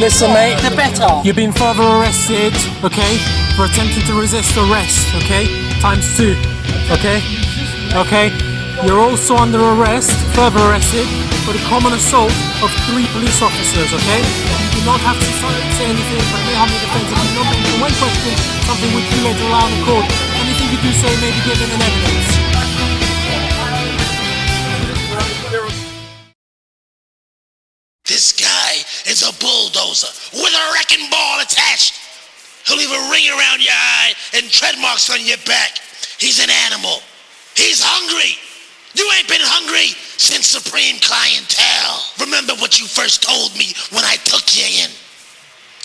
Listen, mate, the better. You've been further arrested, okay, for attempting to resist arrest, okay? ×2, okay? Okay? You're also under arrest, further arrested, for the common assault of 3 police officers, okay? You do not have to say anything, but may harm the defense if you not mention one question, something which you later allow in court. Anything you do say may be given in evidence. This guy is a bulldozer with a wrecking ball attached. He'll leave a ring around your eye and tread marks on your back. He's an animal. He's hungry. You ain't been hungry since Supreme Clientele. Remember what you first told me when I took you in.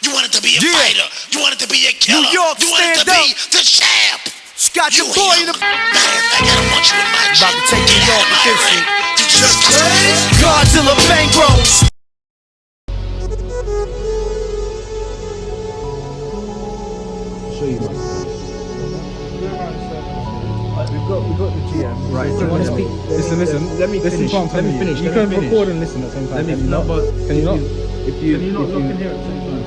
You wanted to be a fighter. You wanted to be a killer. New York, you wanted to be the champ. Scott, your boy in the... Matter of fact, I don't want you in my gym. About to take Get New out York of my with this ring. shit. You just Godzilla bankrolls. Show you my We've got the GM. Right. Do you want to speak? Listen. Let me finish. Let me finish. You can record and listen at the same time. Can you not? Can you not? If you look in here at the same time.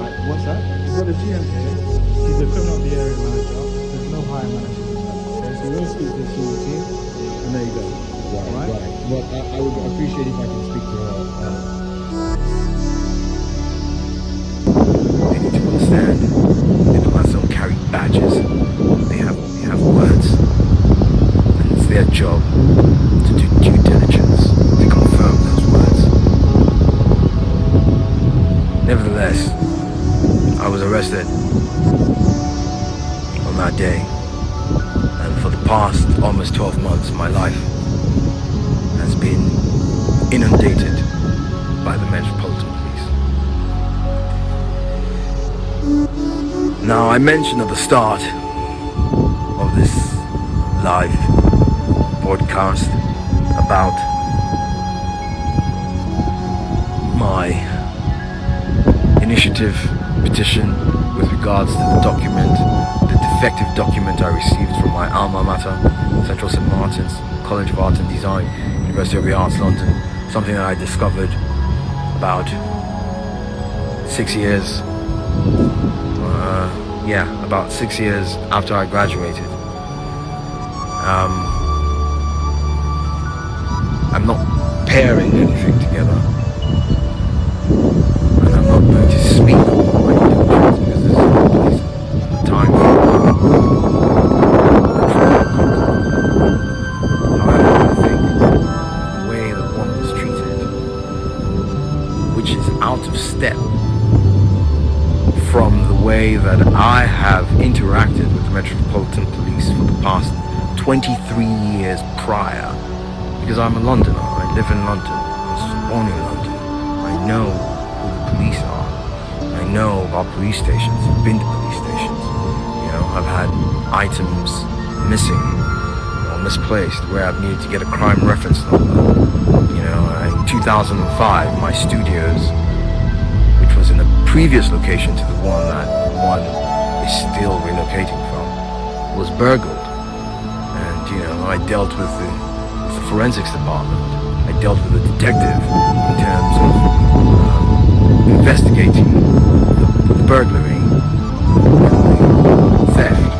Right. What's that? We've got the GM here. He's the criminal of the area manager. There's no higher manager. Okay. So you want to speak to the senior team, and there you go. Right. Well, I would appreciate if I can speak to her. They need to understand. Diplomats don't carry badges. They have words. And it's their job to do due diligence to confirm those words. Nevertheless, I was arrested on that day. And for the past almost 12 months, my life has been inundated by the Metropolitan Police. Now, I mentioned at the start of this live podcast about my initiative petition with regards to the document, the effective document I received from my alma mater, Central St. Martin's College of Art and Design, University of the Arts, London. Something that I discovered about 6 years, about 6 years after I graduated. I'm not pairing anything together, and I'm not going to speak on my intentions because this is a time for however, I think the way that one was treated, which is out of step from the way that I have interacted with the Metropolitan Police for the past 23 years prior, because I'm a Londoner, I live in London, I was born in London, I know who the police are, I know about police stations, I've been to police stations, you know, I've had items missing or misplaced where I've needed to get a crime reference number. You know, in 2005, my studios, which was in a previous location to the one that one is still relocating from, was burgled. And, you know, I dealt with the forensics department. I dealt with a detective in terms of investigating the burglary and the theft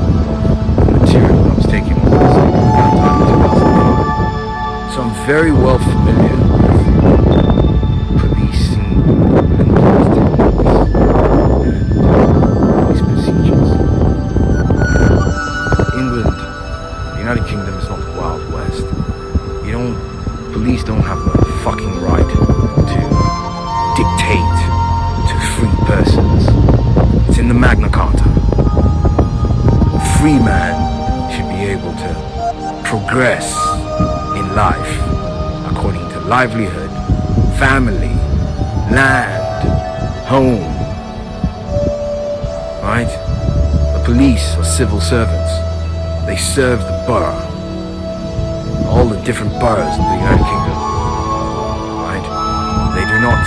of the material that was taken on at that time in 2005. So I'm very well familiar with policing and police techniques and police procedures. England, the United Kingdom, is not the Wild West. Police don't have the fucking right to dictate to free persons. It's in the Magna Carta. A free man should be able to progress in life according to livelihood, family, land, home. Right? The police are civil servants. They serve the borough. All the different boroughs of the United Kingdom, right? They do not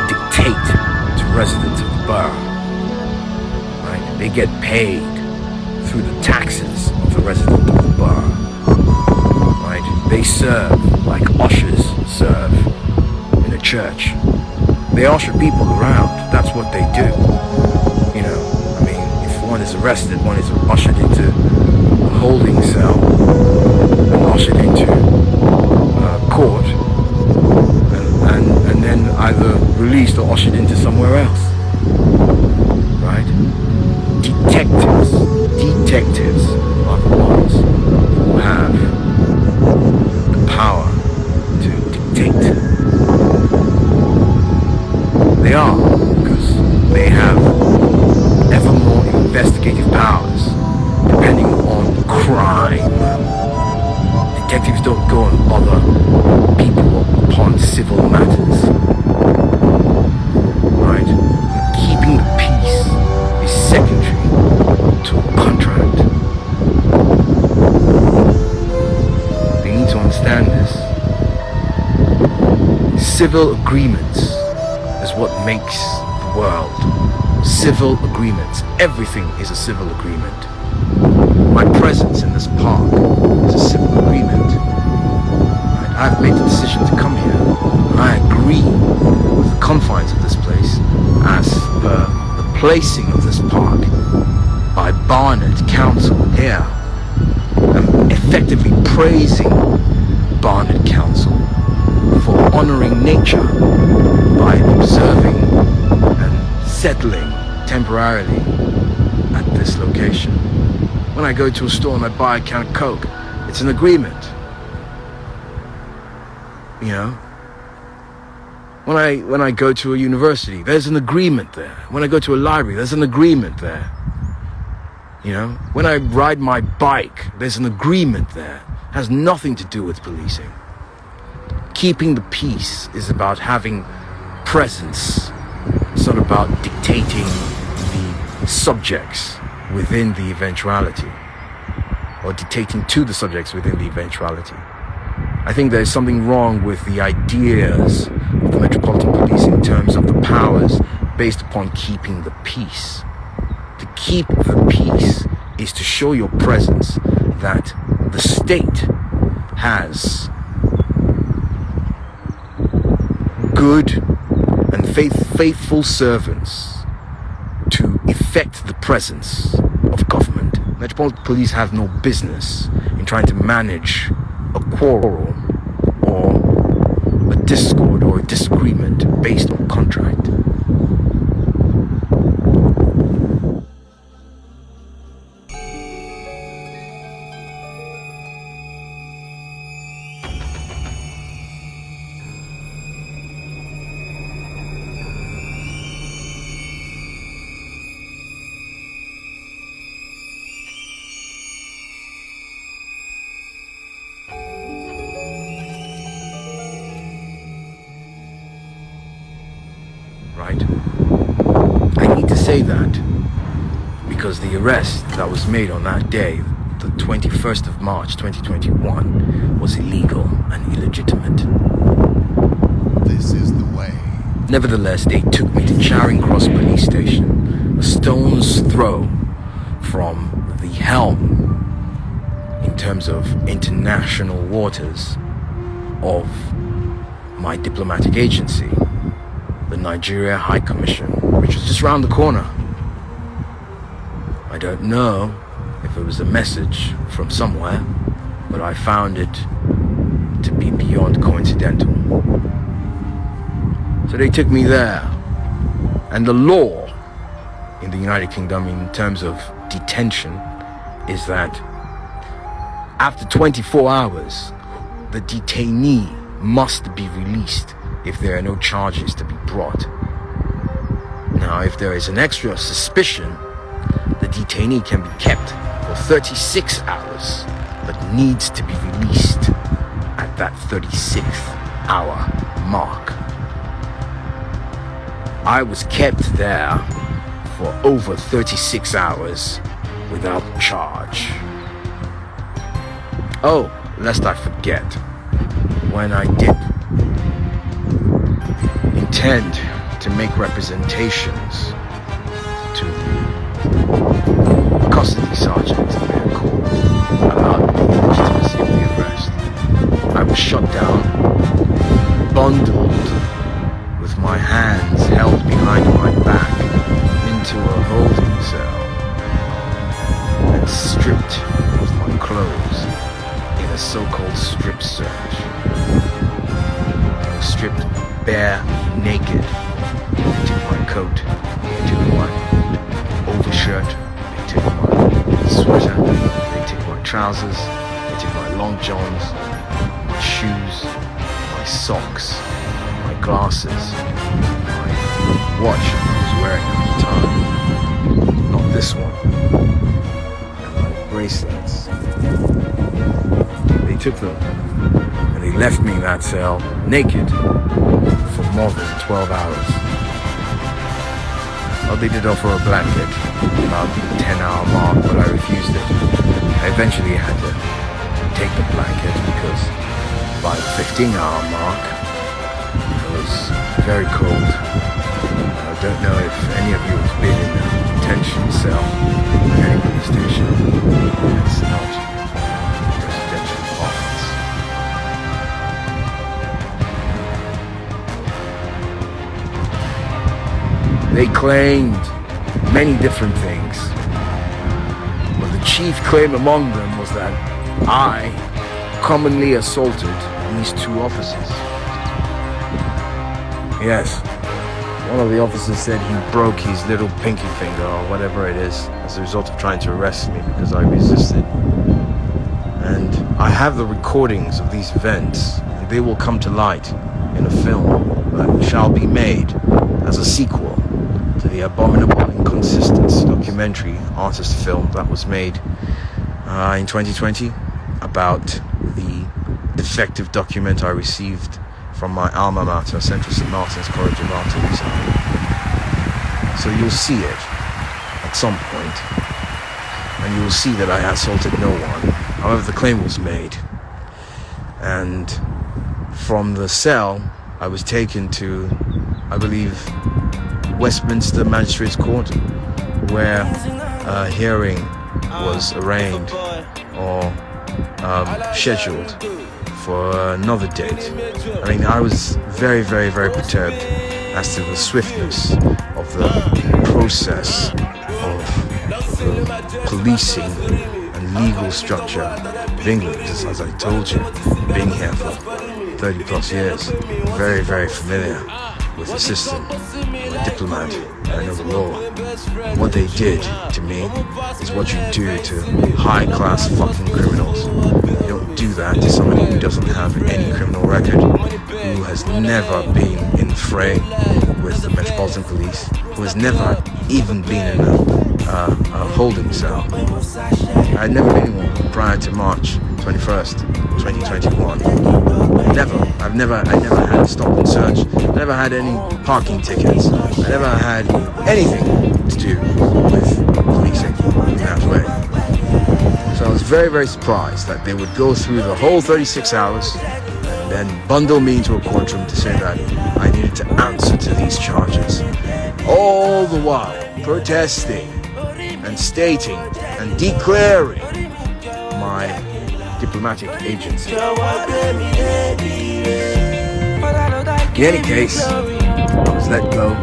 dictate to residents of the borough, right? They get paid through the taxes of the resident of the borough, right? They serve like ushers serve in a church. They usher people around. That's what they do. You know, I mean, if one is arrested, one is ushered into a holding cell, ushered into court, and then either released or ushered into somewhere else, right? Detectives are the ones who have the power to dictate. They are, because they have ever more investigative powers depending on crime. Detectives don't go and bother people upon civil matters, right? Keeping the peace is secondary to a contract. They need to understand this. Civil agreements is what makes the world. Civil agreements. Everything is a civil agreement. My presence in this park is a civil agreement. Right? I've made the decision to come here, and I agree with the confines of this place as per the placing of this park by Barnet Council here. I'm effectively praising Barnet Council for honouring nature by observing and settling temporarily at this location. When I go to a store and I buy a can of Coke, it's an agreement. You know? When I go to a university, there's an agreement there. When I go to a library, there's an agreement there. You know? When I ride my bike, there's an agreement there. It has nothing to do with policing. Keeping the peace is about having presence. It's not about dictating the subjects within the eventuality, or dictating to the subjects within the eventuality. I think there's something wrong with the ideas of the Metropolitan Police in terms of the powers based upon keeping the peace. To keep the peace is to show your presence that the state has good and faithful servants to effect the presence of government. Metropolitan Police have no business in trying to manage a quarrel or a discord or a disagreement based on contract. Right? I need to say that because the arrest that was made on that day, the 21st of March 2021, was illegal and illegitimate. This is the way. Nevertheless, they took me to Charing Cross Police Station, a stone's throw from the helm in terms of international waters of my diplomatic agency, the Nigeria High Commission, which was just round the corner. I don't know if it was a message from somewhere, but I found it to be beyond coincidental. So they took me there. And the law in the United Kingdom in terms of detention is that after 24 hours, the detainee must be released if there are no charges to be brought. Now, if there is an extra suspicion, the detainee can be kept for 36 hours, but needs to be released at that 36th hour mark. I was kept there for over 36 hours without charge. Oh, lest I forget, when I did intend to make representations to the custody sergeant, they're called, about the legitimacy of the arrest, I was shut down, bundled with my hands held behind my back into a holding cell, and stripped of my clothes in a so-called strip search. I was stripped bare naked. They took my coat, they took my overshirt, they took my sweater, they took my trousers, they took my long johns, my shoes, my socks, my glasses, my watch I was wearing at the time, not this one, and my bracelets. They took them and they left me in that cell naked for more than 12 hours. Well, they did offer a blanket about the 10-hour mark, but I refused it. I eventually had to take the blanket because by the 15-hour mark, it was very cold. I don't know if any of you have been in a detention cell in any police station. It's not residential apartments. They claimed many different things, but the chief claim among them was that I commonly assaulted these two officers. Yes, one of the officers said he broke his little pinky finger or whatever it is as a result of trying to arrest me because I resisted. And I have the recordings of these events, and they will come to light in a film that shall be made as a sequel to the Abominable Inconsistency documentary artist film that was made in 2020 about the defective document I received from my alma mater, Central St. Martin's College of Art and Design. So you'll see it at some point, and you will see that I assaulted no one. However, the claim was made, and from the cell I was taken to, I believe, Westminster Magistrates Court, where a hearing was arraigned or scheduled for another date. I mean, I was very, very, very perturbed as to the swiftness of the process of the policing and legal structure of England. Just as I told you, being here for 30 plus years, very, very familiar with the system. I'm a diplomat, I know the law. What they did to me is what you do to high-class fucking criminals. You don't do that to somebody who doesn't have any criminal record, who has never been in the fray with the Metropolitan Police, who has never even been in a holding cell. I had never been in one prior to March 21st, 2021. Never. I never had a stop and search. I never had any parking tickets. I never had anything to do with policing in that way. So I was very, very surprised that they would go through the whole 36 hours and then bundle me into a courtroom to say that I needed to answer to these charges. All the while protesting and stating and declaring my diplomatic agency. In any case, I was let go.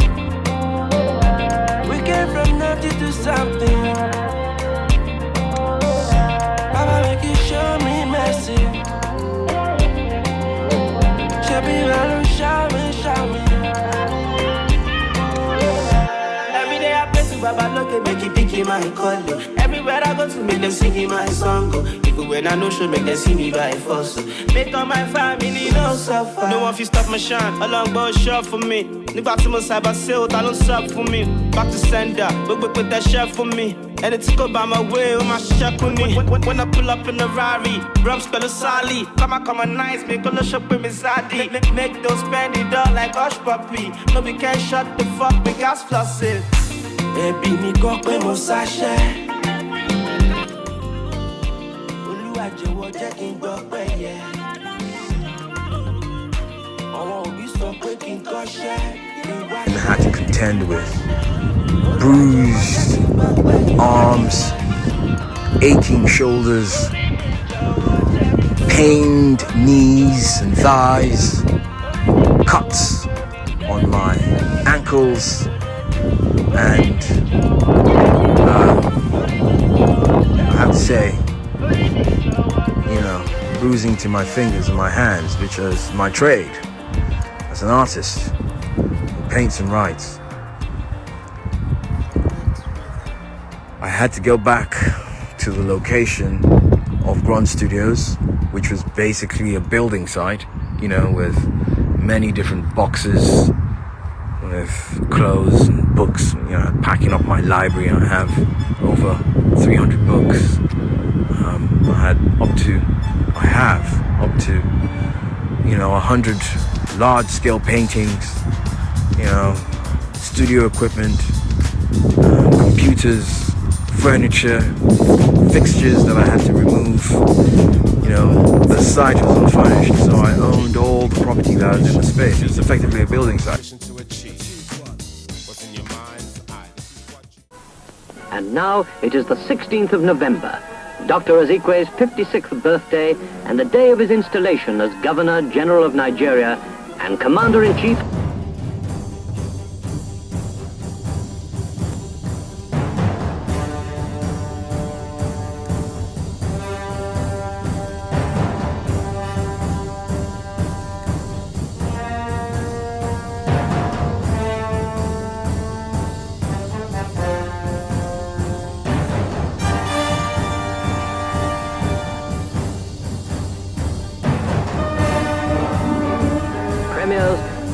We came from nothing to something. Baba, make you show me mercy. Show me around, show me. Every day I pray to Baba, look at make you pick my calling. Everywhere I go to make them sing my song. Even when I know should make them see me by force. Make all my family no suffer. No one fi stop my shine. A long boy short for me. Nigga to my side by sale, I don't sub for me. Back to sender, but with that chef for me. And it took by my way with my chef on me. When I pull up in the Rari, Rum spell a Sally. Come on nice, make a look up with me Zadi. Make those spend it all like hush puppy. No, we can't shut the fuck, we gas flossing. Baby, me go pe mo sashay. Oluwajewo jẹ́ kí n gbọ́ pé yẹ. Àwọn òbí sọ pé kí n kọ́ṣẹ́. And I had to contend with bruised arms, aching shoulders, pained knees and thighs, cuts on my ankles, and I have to say, bruising to my fingers and my hands, which is my trade as an artist who paints and writes. I had to go back to the location of Grand Studios, which was basically a building site, with many different boxes with clothes and books, packing up my library. I have over 300 books. I have up to 100 large-scale paintings, studio equipment, computers, furniture, fixtures that I had to remove. The site was unfurnished, so I owned all the property that was in the space. It was effectively a building site. And now it is the 16th of November, Dr. Ezekwe's 56th birthday and the day of his installation as Governor General of Nigeria and Commander-in-Chief.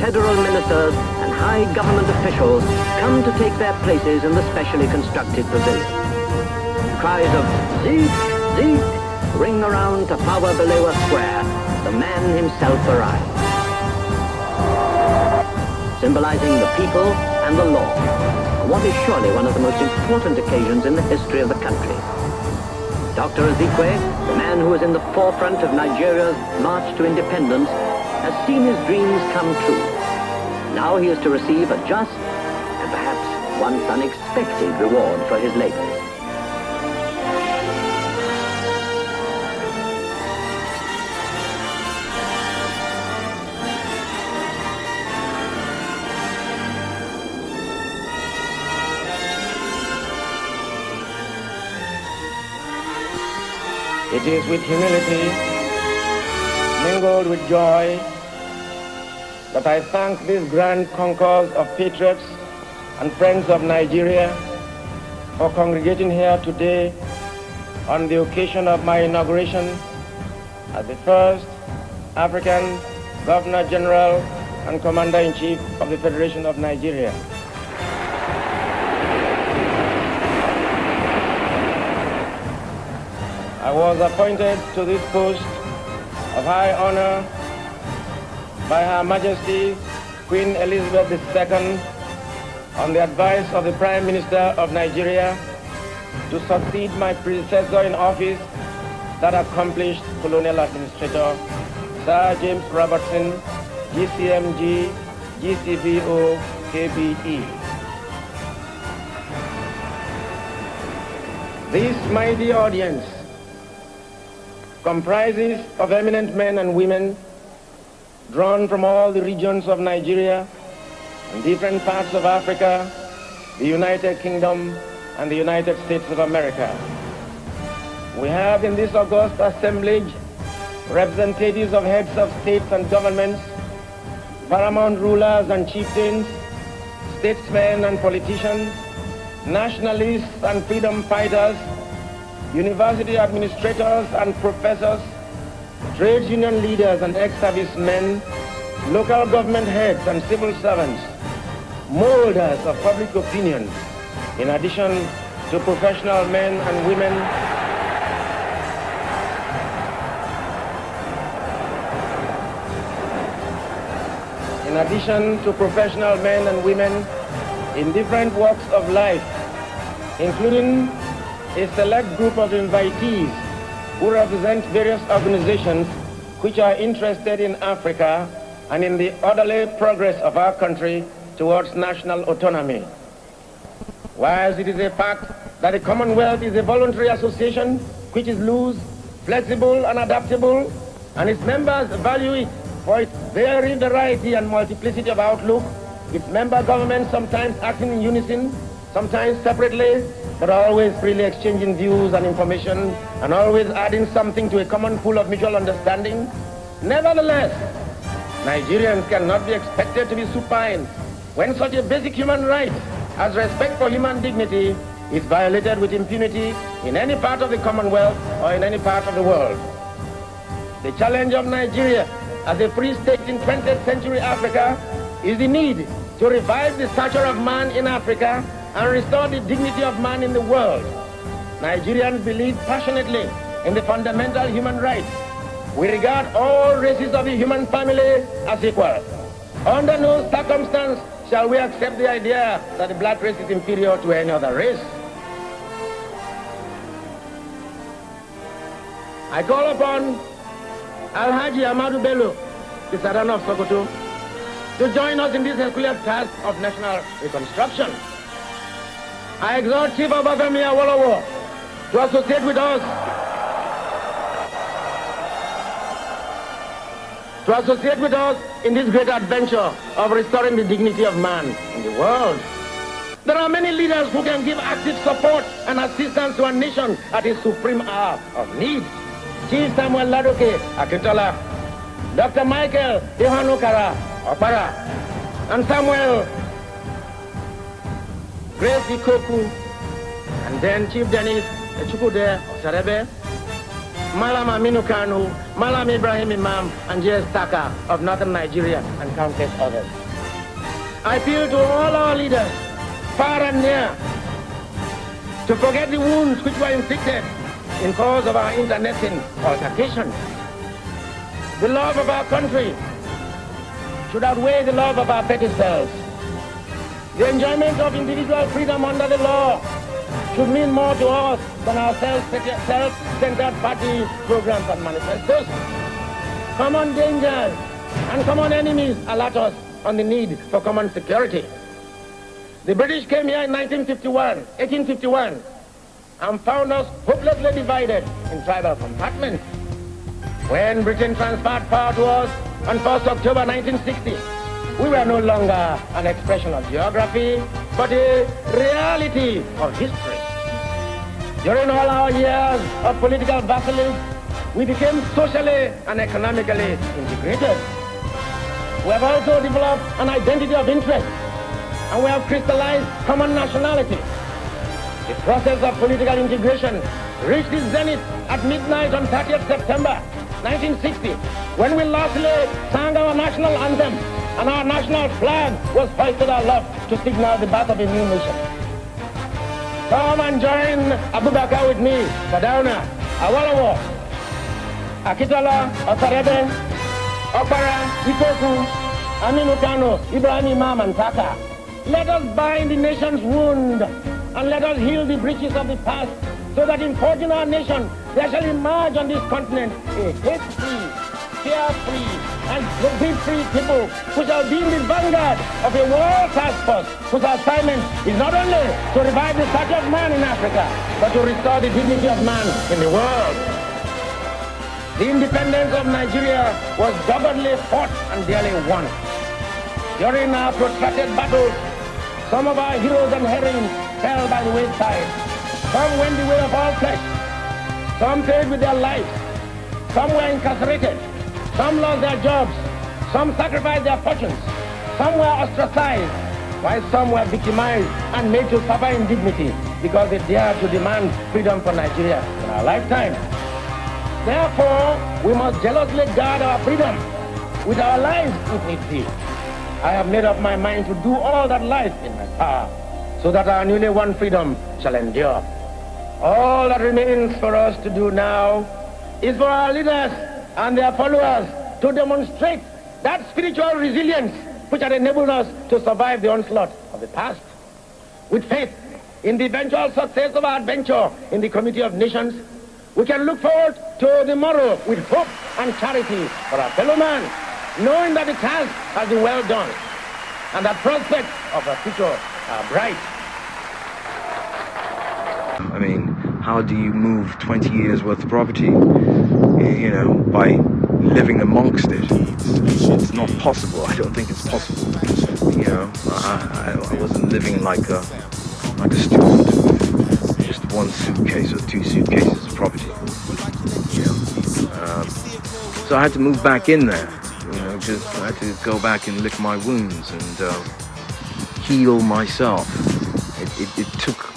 Federal ministers and high government officials come to take their places in the specially constructed pavilion. Cries of "Zeek! Zeek!" ring around Tafawa Balewa Square. The man himself arrives, symbolizing the people and the law, on what is surely one of the most important occasions in the history of the country. Dr. Ezekwe, the man who is in the forefront of Nigeria's march to independence, has seen his dreams come true. Now he is to receive a just and perhaps once unexpected reward for his labors. It is with humility, mingled with joy, that I thank this grand concourse of patriots and friends of Nigeria for congregating here today on the occasion of my inauguration as the first African Governor General and Commander-in-Chief of the Federation of Nigeria. I was appointed to this post of high honor by Her Majesty Queen Elizabeth II on the advice of the Prime Minister of Nigeria to succeed my predecessor in office, that accomplished Colonial Administrator Sir James Robertson, GCMG, GCVO, KBE. This mighty audience comprises of eminent men and women drawn from all the regions of Nigeria and different parts of Africa, the United Kingdom, and the United States of America. We have in this august assemblage representatives of heads of states and governments, paramount rulers and chieftains, statesmen and politicians, nationalists and freedom fighters, university administrators and professors, trade union leaders and ex-servicemen, local government heads and civil servants, molders of public opinion, in addition to professional men and women, in different walks of life, including a select group of invitees who represent various organizations which are interested in Africa and in the orderly progress of our country towards national autonomy. Whilst it is a fact that the Commonwealth is a voluntary association which is loose, flexible, and adaptable, and its members value it for its varied variety and multiplicity of outlook, its member governments sometimes acting in unison, sometimes separately, but always freely exchanging views and information, and always adding something to a common pool of mutual understanding. Nevertheless, Nigerians cannot be expected to be supine when such a basic human right as respect for human dignity is violated with impunity in any part of the Commonwealth or in any part of the world. The challenge of Nigeria as a free state in 20th century Africa is the need to revive the stature of man in Africa and restore the dignity of man in the world. Nigerians believe passionately in the fundamental human rights. We regard all races of the human family as equal. Under no circumstance shall we accept the idea that the black race is inferior to any other race. I call upon Alhaji Amadou Bello, the Sultan of Sokoto, to join us in this Herculean task of national reconstruction. I exhort Chief Obafemi Awolowo to associate with us in this great adventure of restoring the dignity of man in the world. There are many leaders who can give active support and assistance to a nation at its supreme hour of need. Chief Samuel Ladoke Akintola, Dr. Michael Ihanukara Opara, and Samuel Grace Ikoku, and then Chief Dennis Chukwude Sarebe, Malam Aminu Kanu, Malam Ibrahim Imam, and J.S. Taka of northern Nigeria, and countless others. I appeal to all our leaders, far and near, to forget the wounds which were inflicted in cause of our internecine altercations. The love of our country should outweigh the love of our petty selves. The enjoyment of individual freedom under the law should mean more to us than our self-centered party programs and manifestos. Common dangers and common enemies alert us on the need for common security. The British came here in 1851, and found us hopelessly divided in tribal compartments. When Britain transferred power to us on 1st October 1960, we were no longer an expression of geography, but a reality of history. During all our years of political vassalage, we became socially and economically integrated. We have also developed an identity of interest, and we have crystallized common nationality. The process of political integration reached its zenith at midnight on 30th September 1960, when we lastly sang our national anthem and our national flag was hoisted aloft to signal the birth of a new nation. Come and join Abubakar with me, Sardauna, Awolowo, Akitola, Osorebe, Okpara, Ikoku, Aminu Kano, Ibrahim Imam, and Taka. Let us bind the nation's wound and let us heal the breaches of the past, so that in forging our nation, there shall emerge on this continent a hate-free, fear-free, and greed-free people who shall be in the vanguard of a world task force whose assignment is not only to revive the stature of man in Africa, but to restore the dignity of man in the world. The independence of Nigeria was doggedly fought and dearly won. During our protracted battles, some of our heroes and heroines fell by the wayside. Some went the way of all flesh. Some paid with their lives. Some were incarcerated. Some lost their jobs. Some sacrificed their fortunes. Some were ostracized, while some were victimized and made to suffer indignity because they dared to demand freedom for Nigeria in our lifetime. Therefore, we must jealously guard our freedom with our lives if need be. I have made up my mind to do all that lies in my power, so that our newly won freedom shall endure. All that remains for us to do now is for our leaders and their followers to demonstrate that spiritual resilience which had enabled us to survive the onslaught of the past. With faith in the eventual success of our adventure in the Committee of Nations, we can look forward to the morrow with hope and charity for our fellow man, knowing that the task has been well done and that prospects of our future are bright. I mean, how do you move 20 years worth of property, you know, by living amongst it? It's not possible. I don't think it's possible. You know, I wasn't living like a student with just one suitcase or two suitcases of property. You know, so I had to move back in there. You know, just I had to go back and lick my wounds and heal myself. It took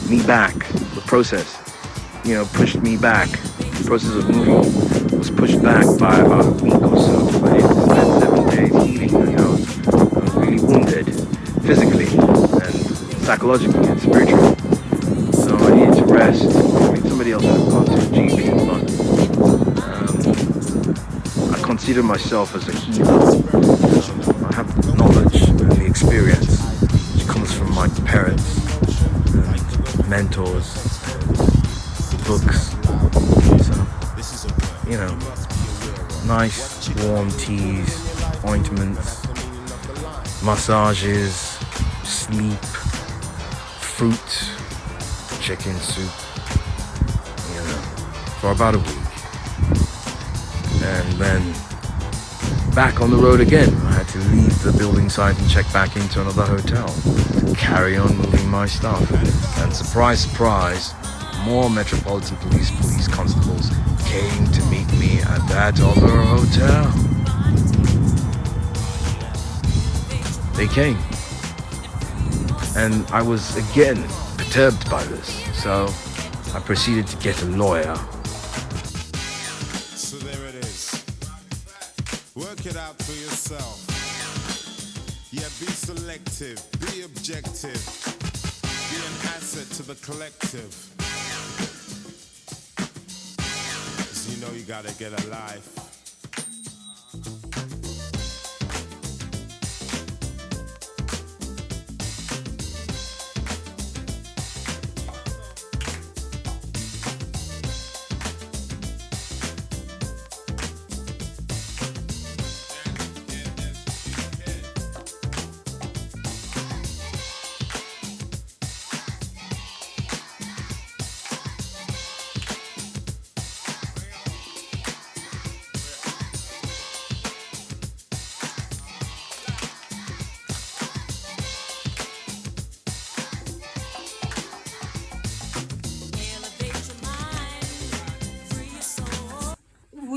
me back. The process, you know, pushed me back. The process of moving was pushed back by about a week or so. I spent 7 days healing. You know, I was really wounded, physically and psychologically and spiritually. So I needed to rest. I mean, somebody else would have gone to a GP, but I consider myself as a healer. I have the knowledge and the experience which comes from my parents, mentors, books. So, you know, nice warm teas, ointments, massages, sleep, fruit, chicken soup, you know, for about a week. And then back on the road again. I had to leave the building site and check back into another hotel to carry on moving my stuff. And surprise, surprise, more Metropolitan Police constables came to meet me at that other hotel. They came. And I was again perturbed by this. So I proceeded to get a lawyer. So there it is. Work it out for yourself. Yeah, be selective, be objective, be an asset to the collective. So you know you gotta get a life.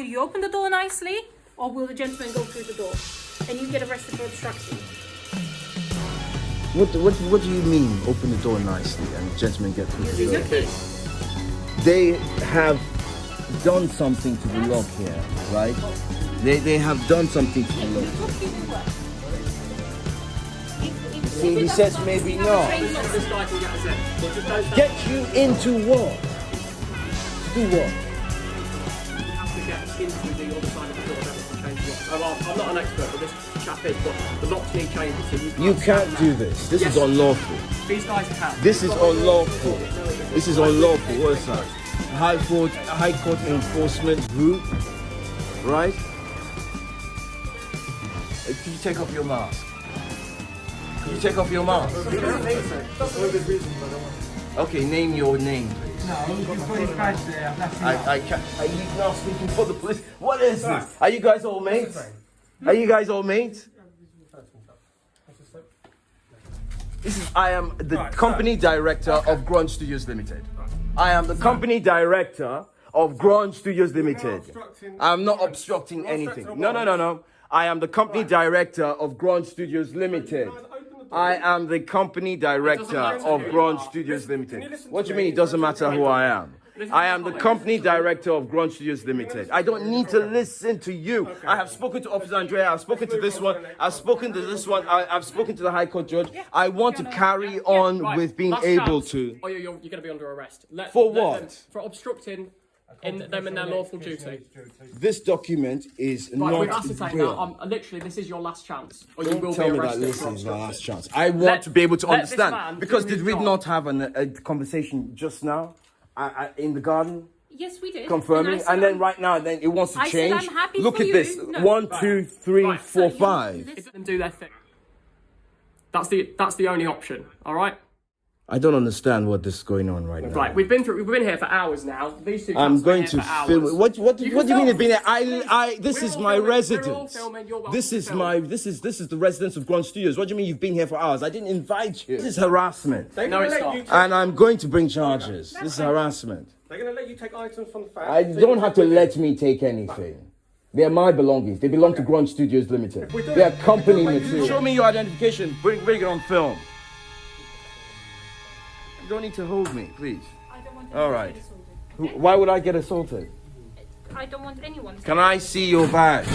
you open the door nicely, or will the gentleman go through the door and you get arrested for obstruction? What do you mean, open the door nicely and gentlemen get through the door? They have done something to the lock here, right? They have done something to the lock. See, he says maybe not. Get you into what? To do what? Into the other side of the door to change locks. I'm not an expert, but this chap is, but the locks need changing, so You can't do this. This is unlawful. These guys can. This is unlawful. This is unlawful. What is that? High Court Enforcement Group, right? Could you take off your mask? Could you take off your mask? Okay, name your name, please. No, I can't. Are you now speaking for the police? What is this? Are you guys all mates? Are you guys all mates? I am the company director of Grunge Studios Limited. I am the company director of Grunge Studios Limited. I'm not obstructing anything. No. I am the company director of Grunge Studios Limited. I am the company director of Grunge Studios Limited. What do you mean it doesn't matter who I am? I am the company director of Grunge Studios Limited. I don't need to listen to you. I have spoken to Officer Andrea. I've spoken to this one. I've spoken to this one. I've spoken to the High Court judge. I want to carry on with being able to. Oh, you're going to be under arrest. For what? For obstructing them in their lawful duty. This document is not we've ascertained real. now. Literally, this is your last chance. Or you Don't will tell be me that arrested this for is my last obstruction. chance. I want to be able to let this man understand. Because do did his we job. not have a conversation just now in the garden? Yes, we did. Confirming, and then right now, then it wants to I said change. I'm happy Look for at you. this: No. 1, 2, 3, 4, 5. Let them do their thing. That's the only option. All right. I don't understand what is going on right now. Right. We've been here for hours now. These two. I'm chaps going have been to here for film. hours. What do you mean film. it's been here? This is my residence. Filming. You're welcome This to is film. my this is the residence of Grunge Studios. What do you mean you've been here for hours? I didn't invite you. This is harassment. No, it's not. And I'm going to bring charges. This is harassment. They're going to let you take items from the factory. I don't have to let me take anything. They are my belongings. They belong to Grunge Studios Limited. They are company material. Show me your identification. Bring it on film. You don't need to hold me, please. I don't want All right. Why would I get assaulted? I don't want anyone to. Can I see your badge?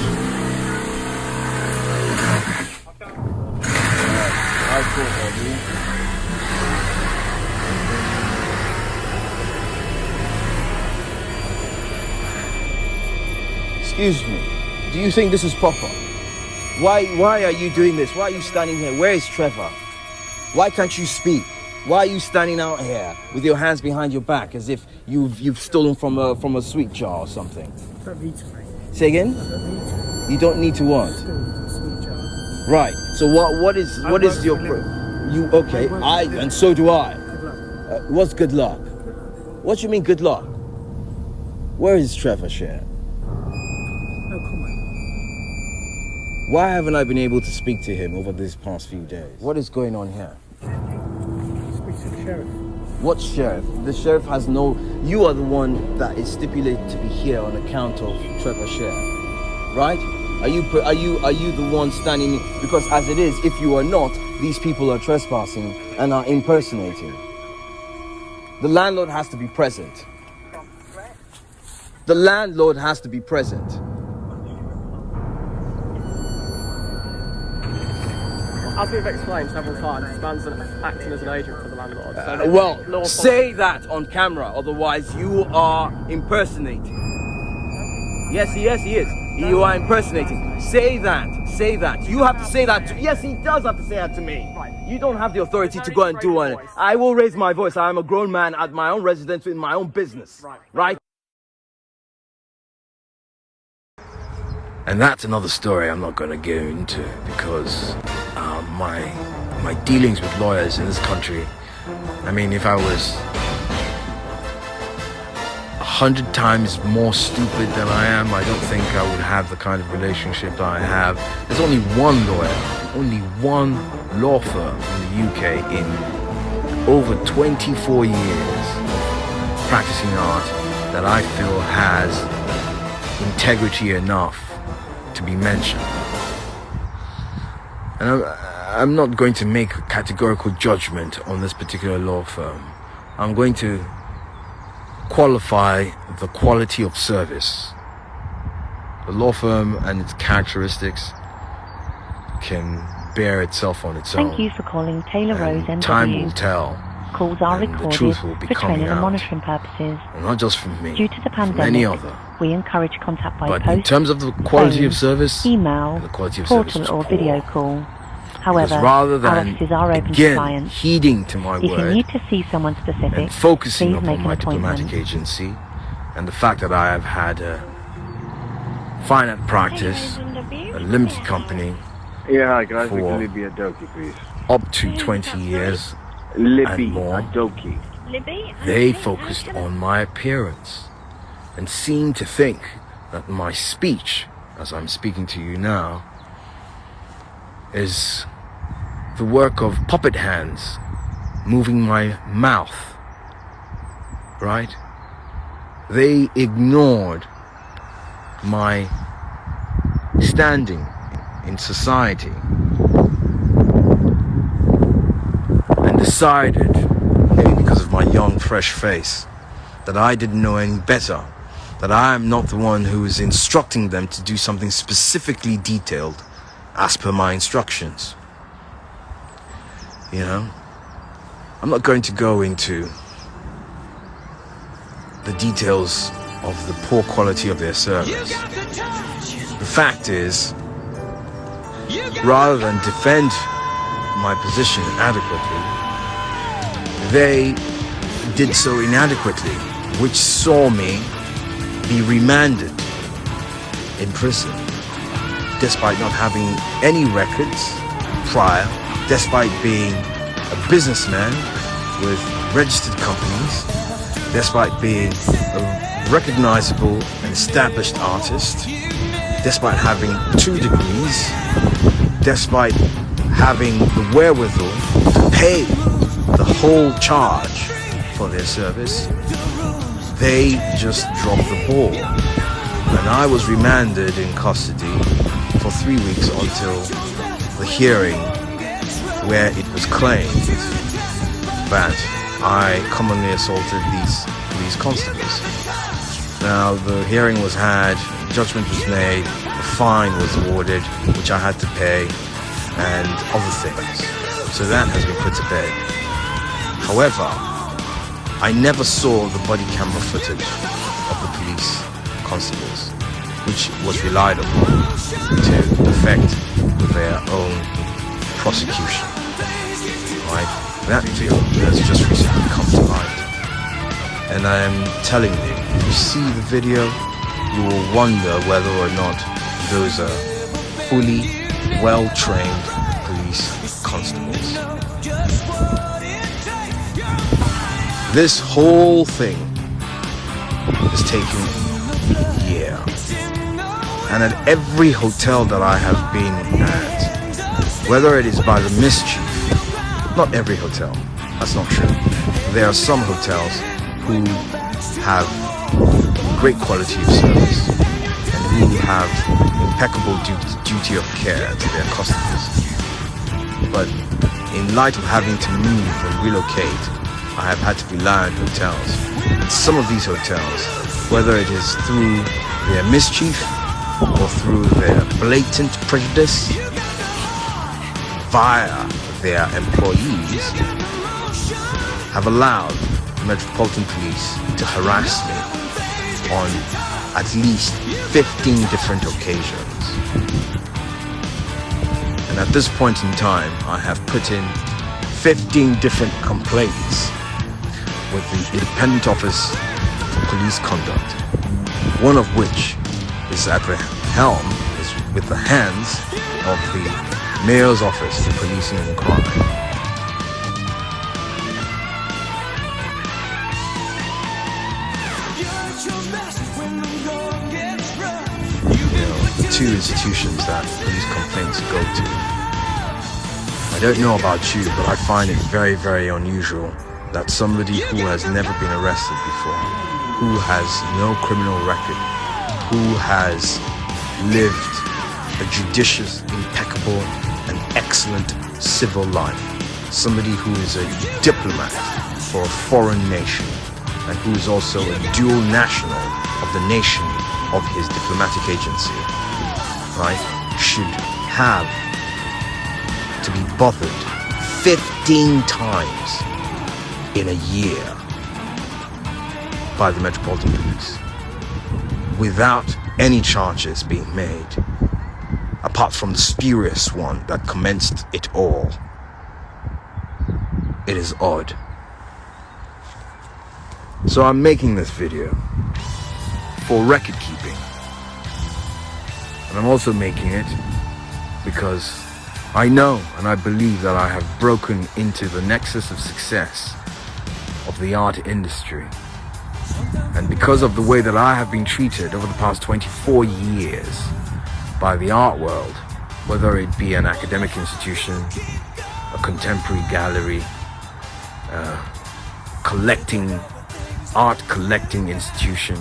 Excuse me. Do you think this is proper? Why are you doing this? Why are you standing here? Where is Trevor? Why can't you speak? Why are you standing out here with your hands behind your back as if you've stolen from a sweet jar or something? Don't need to, mate. Say again? You don't need to what? Right. So what is your you okay? And so do I. What's good luck? What do you mean good luck? Where is Trevor Share? No comment. Why haven't I been able to speak to him over these past few days? What is going on here? Speak to the sheriff. What sheriff? The sheriff has no. You are the one that is stipulated to be here on account of Trevor Share, right? Are you the one standing? Because as it is, if you are not, these people are trespassing and are impersonating. The landlord has to be present. The landlord has to be present. As we've explained several times, this man's acting as an agent for the landlord. So Say that on camera, otherwise you are impersonating. Yes, he is. You are impersonating. Say that. You have to say that. Yes, he does have to say that to me. You don't have the authority to go and do it. I will raise my voice. I am a grown man at my own residence in my own business. Right? And that's another story I'm not going to go into because my dealings with lawyers in this country, I mean, if I was 100 times more stupid than I am, I don't think I would have the kind of relationship that I have. There's only one lawyer, only one law firm in the UK in over 24 years practicing art that I feel has integrity enough to be mentioned. And I'm not going to make a categorical judgment on this particular law firm. I'm going to qualify the quality of service. The law firm and its characteristics can bear itself on its own. Thank you for calling Taylor Rose And NW. time will tell. Calls are and the recorded truth will be for coming training and out. monitoring purposes. And not just from me, Due to the from any pandemic, other. we encourage contact by But post, in terms of the quality phone, of service, email, the quality of service portal is or poor. video call. Because However, rather our than, offices are open to again, clients. heeding to my If you word need to see someone specific, and focusing please make upon an my appointment. diplomatic agency and the fact that I have had a finance practice, a limited company, Yeah, hi, can I speak to for Libby Adoki, please? up to 20 years Libby and more, Adoki. they focused on my appearance and seemed to think that my speech, as I'm speaking to you now, is the work of puppet hands moving my mouth, right? They ignored my standing in society and decided, maybe because of my young, fresh face, that I didn't know any better, that I am not the one who is instructing them to do something specifically detailed as per my instructions. You know, I'm not going to go into the details of the poor quality of their service. The fact is, rather than defend my position adequately, they did so inadequately, which saw me be remanded in prison, despite not having any records prior, despite being a businessman with registered companies, despite being a recognizable and established artist, despite having 2 degrees, despite having the wherewithal to pay the whole charge for their service, they just dropped the ball. And I was remanded in custody for 3 weeks until the hearing, where it was claimed that I commonly assaulted these police constables. Now, the hearing was had, judgment was made, a fine was awarded, which I had to pay, and other things. So that has been put to bed. However, I never saw the body camera footage of the police constables, which was relied upon to effect their own prosecution. Right? That video has just recently come to light. And I am telling you, if you see the video, you will wonder whether or not those are fully well-trained police constables. This whole thing has taken a year. And at every hotel that I have been at, whether it is by the mischief, not every hotel, that's not true. There are some hotels who have great quality of service and who have impeccable duty of care to their customers. But in light of having to move and relocate, I have had to rely on hotels. And some of these hotels, whether it is through their mischief or through their blatant prejudice via their employees, have allowed the Metropolitan Police to harass me on at least 15 different occasions. And at this point in time, I have put in 15 different complaints with the Independent Office for Police Conduct, one of which is at the helm, is with the hands of the Mayor's Office for Policing and Crime. The 2 institutions that police complaints go to. I don't know about you, but I find it very, very unusual that somebody who has never been arrested before, who has no criminal record, who has lived a judicious, impeccable, and excellent civil life. Somebody who is a diplomat for a foreign nation and who is also a dual national of the nation of his diplomatic agency, right, should have to be bothered 15 times in a year by the Metropolitan Police without any charges being made, apart from the spurious one that commenced it all. It is odd. So I'm making this video for record keeping, and I'm also making it because I know and I believe that I have broken into the nexus of success of the art industry. And because of the way that I have been treated over the past 24 years by the art world, whether it be an academic institution, a contemporary gallery, art collecting institution,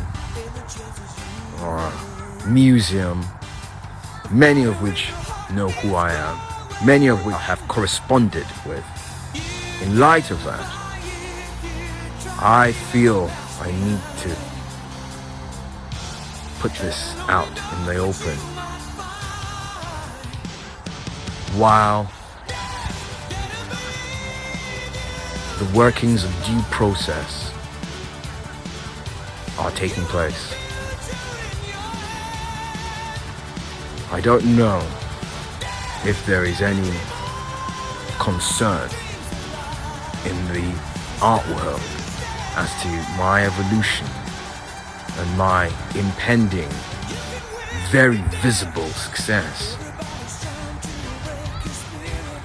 or a museum, many of which know who I am, many of which I have corresponded with. In light of that, I feel I need to put this out in the open while the workings of due process are taking place. I don't know if there is any concern in the art world as to my evolution and my impending, very visible success.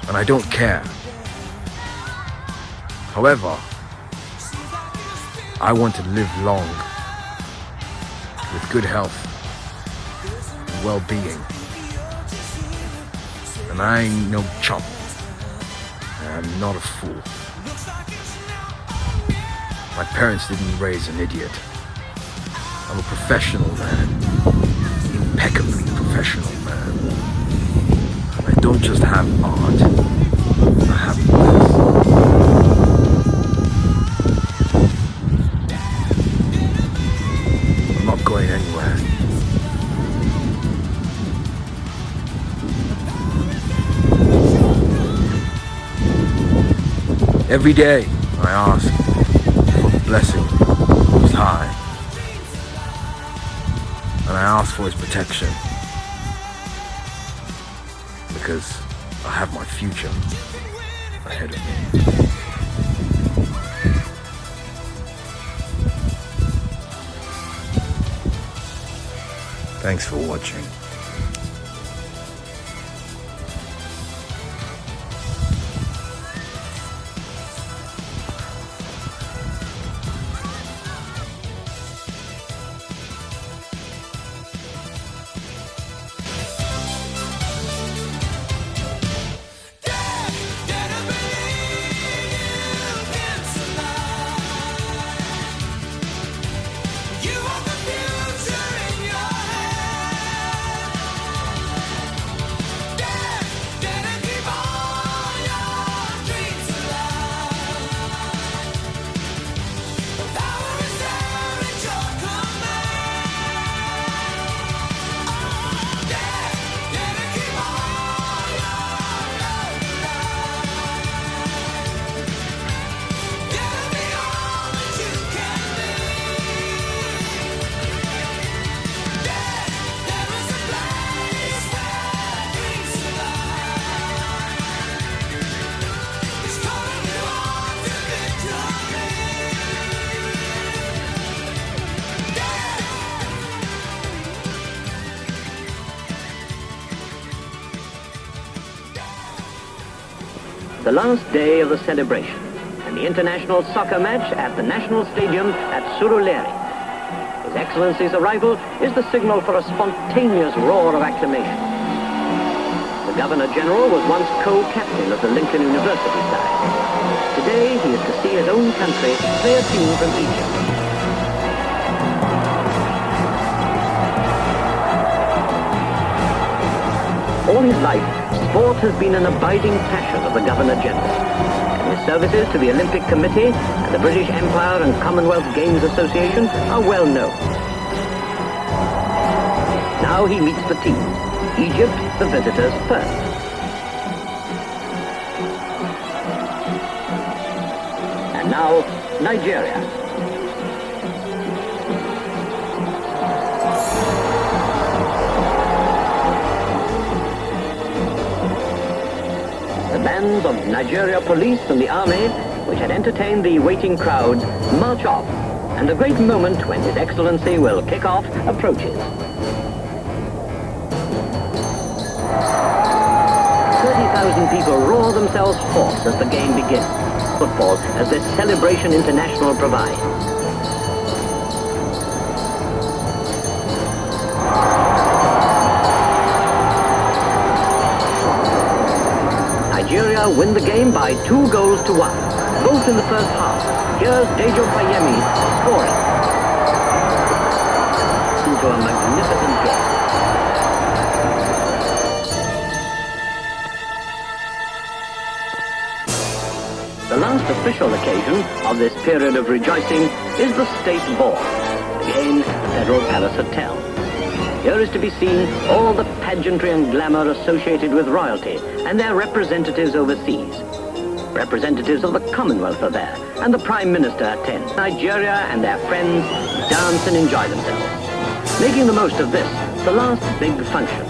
And I don't care. However, I want to live long with good health and well-being. And I ain't no chump. I'm not a fool. My parents didn't raise an idiot. I'm a professional man, impeccably professional man. And I don't just have art, I have bliss. I'm not going anywhere. Every day I ask for the blessing Most High, and I ask for His protection because I have my future ahead of me. Thanks for watching. The last day of the celebration and the international soccer match at the National Stadium at Surulere. His Excellency's arrival is the signal for a spontaneous roar of acclamation. The Governor-General was once co-captain of the Lincoln University side. Today he is to see his own country play a team from Egypt. all his life, sport has been an abiding passion of the Governor-General. And his services to the Olympic Committee and the British Empire and Commonwealth Games Association are well known. Now he meets the team. Egypt, the visitors first. And now, Nigeria. The bands of Nigeria police and the army, which had entertained the waiting crowd, march off, and a great moment when His Excellency will kick off approaches. 30,000 people roar themselves hoarse as the game begins. Football as this celebration international provides. Nigeria win the game by 2 goals to 1, both in the first half. Here's Dejo Fayemi scoring. Into a magnificent game. The last official occasion of this period of rejoicing is the State Ball, again at Federal Palace Hotel. Here is to be seen all the pageantry and glamour associated with royalty and their representatives overseas. Representatives of the Commonwealth are there, and the Prime Minister attends. Nigeria and their friends dance and enjoy themselves, making the most of this, the last big function.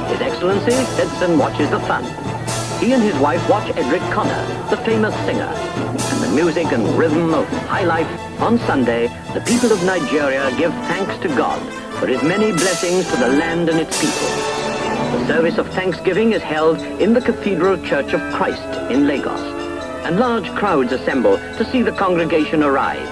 His Excellency sits and watches the fun. He and his wife watch Edric Connor, the famous singer. And the music and rhythm of high life. On Sunday, the people of Nigeria give thanks to God for his many blessings to the land and its people. The service of thanksgiving is held in the Cathedral Church of Christ in Lagos, and large crowds assemble to see the congregation arrive.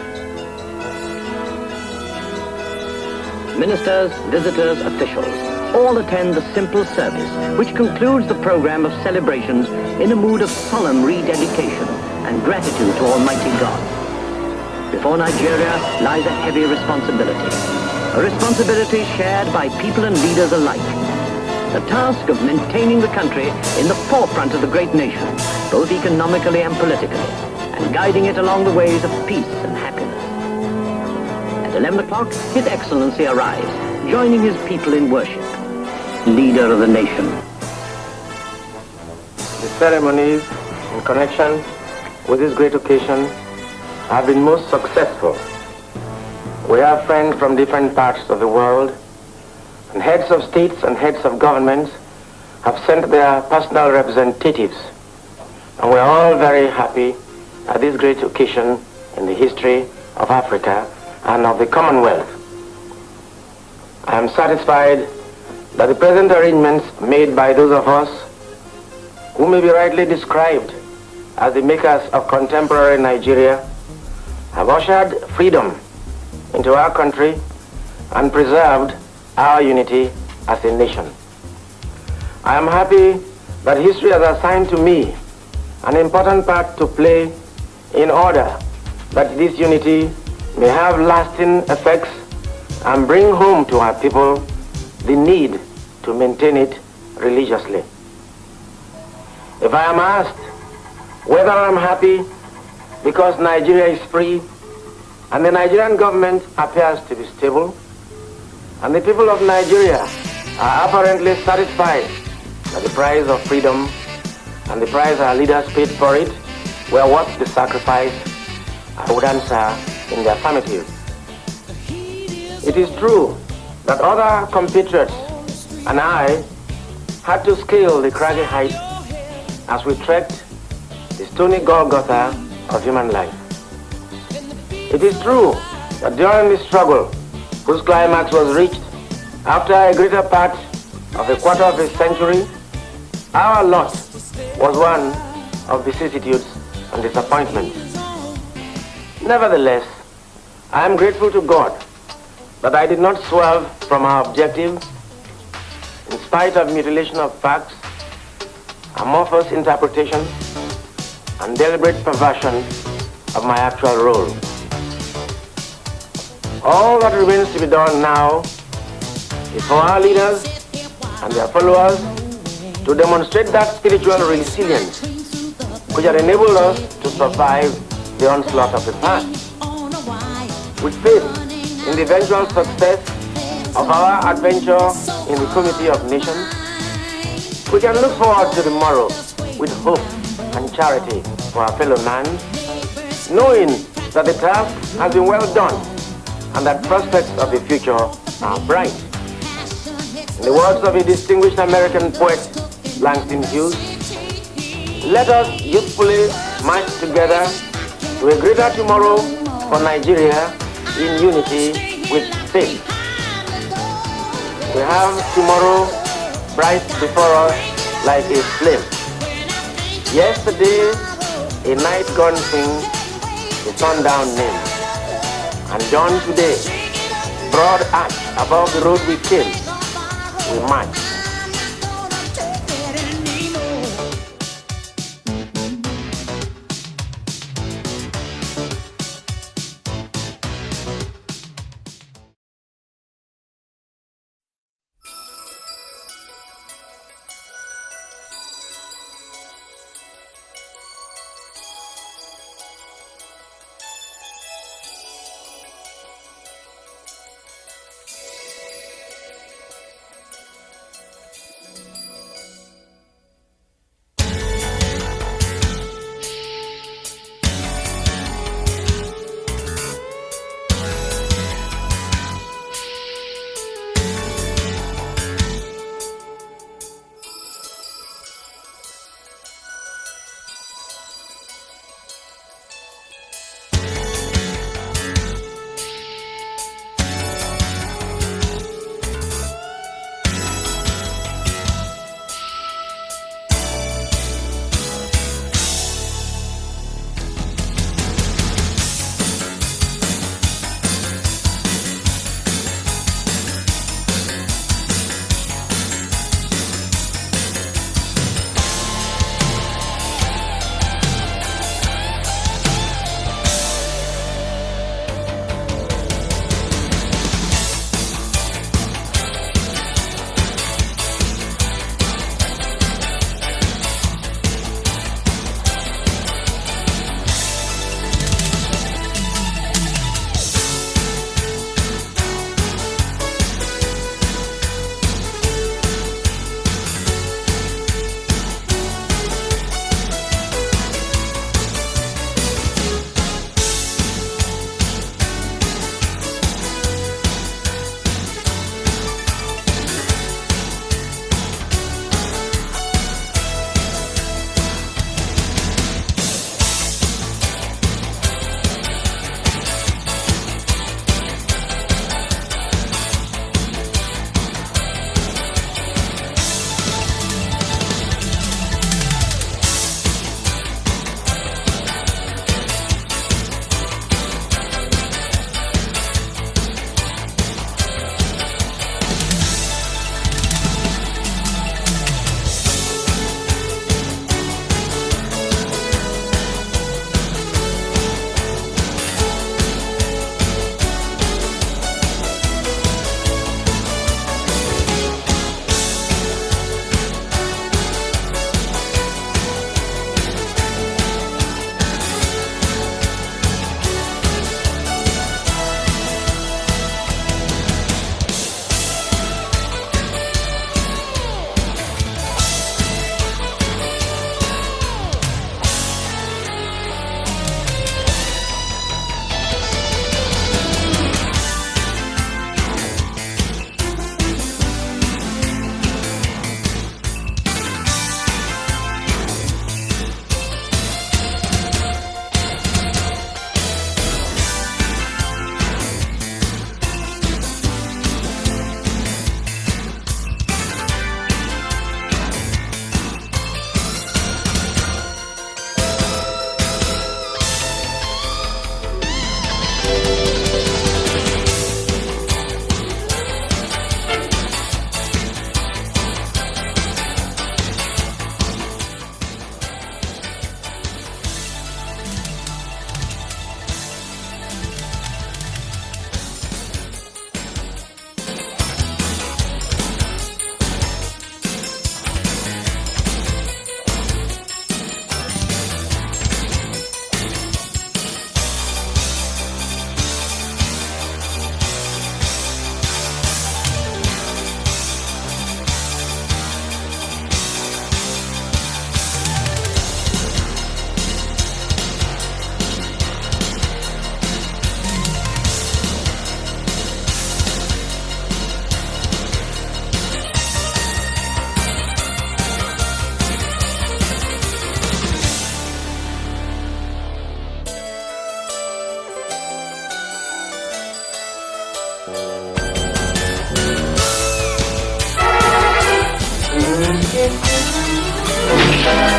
Ministers, visitors, officials, all attend the simple service, which concludes the program of celebrations in a mood of solemn rededication and gratitude to Almighty God. Before Nigeria lies a heavy responsibility, a responsibility shared by people and leaders alike. The task of maintaining the country in the forefront of the great nation, both economically and politically, and guiding it along the ways of peace and happiness. At 11 o'clock, His Excellency arrives, joining his people in worship. Leader of the nation. The ceremonies in connection with this great occasion have been most successful. We have friends from different parts of the world, and heads of states and heads of governments have sent their personal representatives, and we're all very happy at this great occasion in the history of Africa and of the Commonwealth. I am satisfied that the present arrangements made by those of us who may be rightly described as the makers of contemporary Nigeria have ushered freedom into our country and preserved our unity as a nation. I am happy that history has assigned to me an important part to play in order that this unity may have lasting effects and bring home to our people the need to maintain it religiously. If I am asked whether I'm happy because Nigeria is free and the Nigerian government appears to be stable and the people of Nigeria are apparently satisfied that the price of freedom and the price our leaders paid for it were worth the sacrifice, I would answer in the affirmative. It is true that other compatriots and I had to scale the craggy heights as we trekked the stony Golgotha of human life. It is true that during the struggle, whose climax was reached after a greater part of a quarter of a century, our lot was one of vicissitudes and disappointments. Nevertheless, I am grateful to God that I did not swerve from our objective. in spite of mutilation of facts, amorphous interpretation, and deliberate perversion of my actual role. All that remains to be done now is for our leaders and their followers to demonstrate that spiritual resilience which had enabled us to survive the onslaught of the past. With faith in the eventual success of our adventure in the Committee of Nations, we can look forward to tomorrow with hope and charity for our fellow man, knowing that the task has been well done and that prospects of the future are bright. In the words of a distinguished American poet, Langston Hughes, let us youthfully march together to a greater tomorrow for Nigeria in unity with faith. We have tomorrow bright before us like a flame. Yesterday, a night gone thing, the sundown name. And dawn today, broad arch above the road we came, we march. Thank you.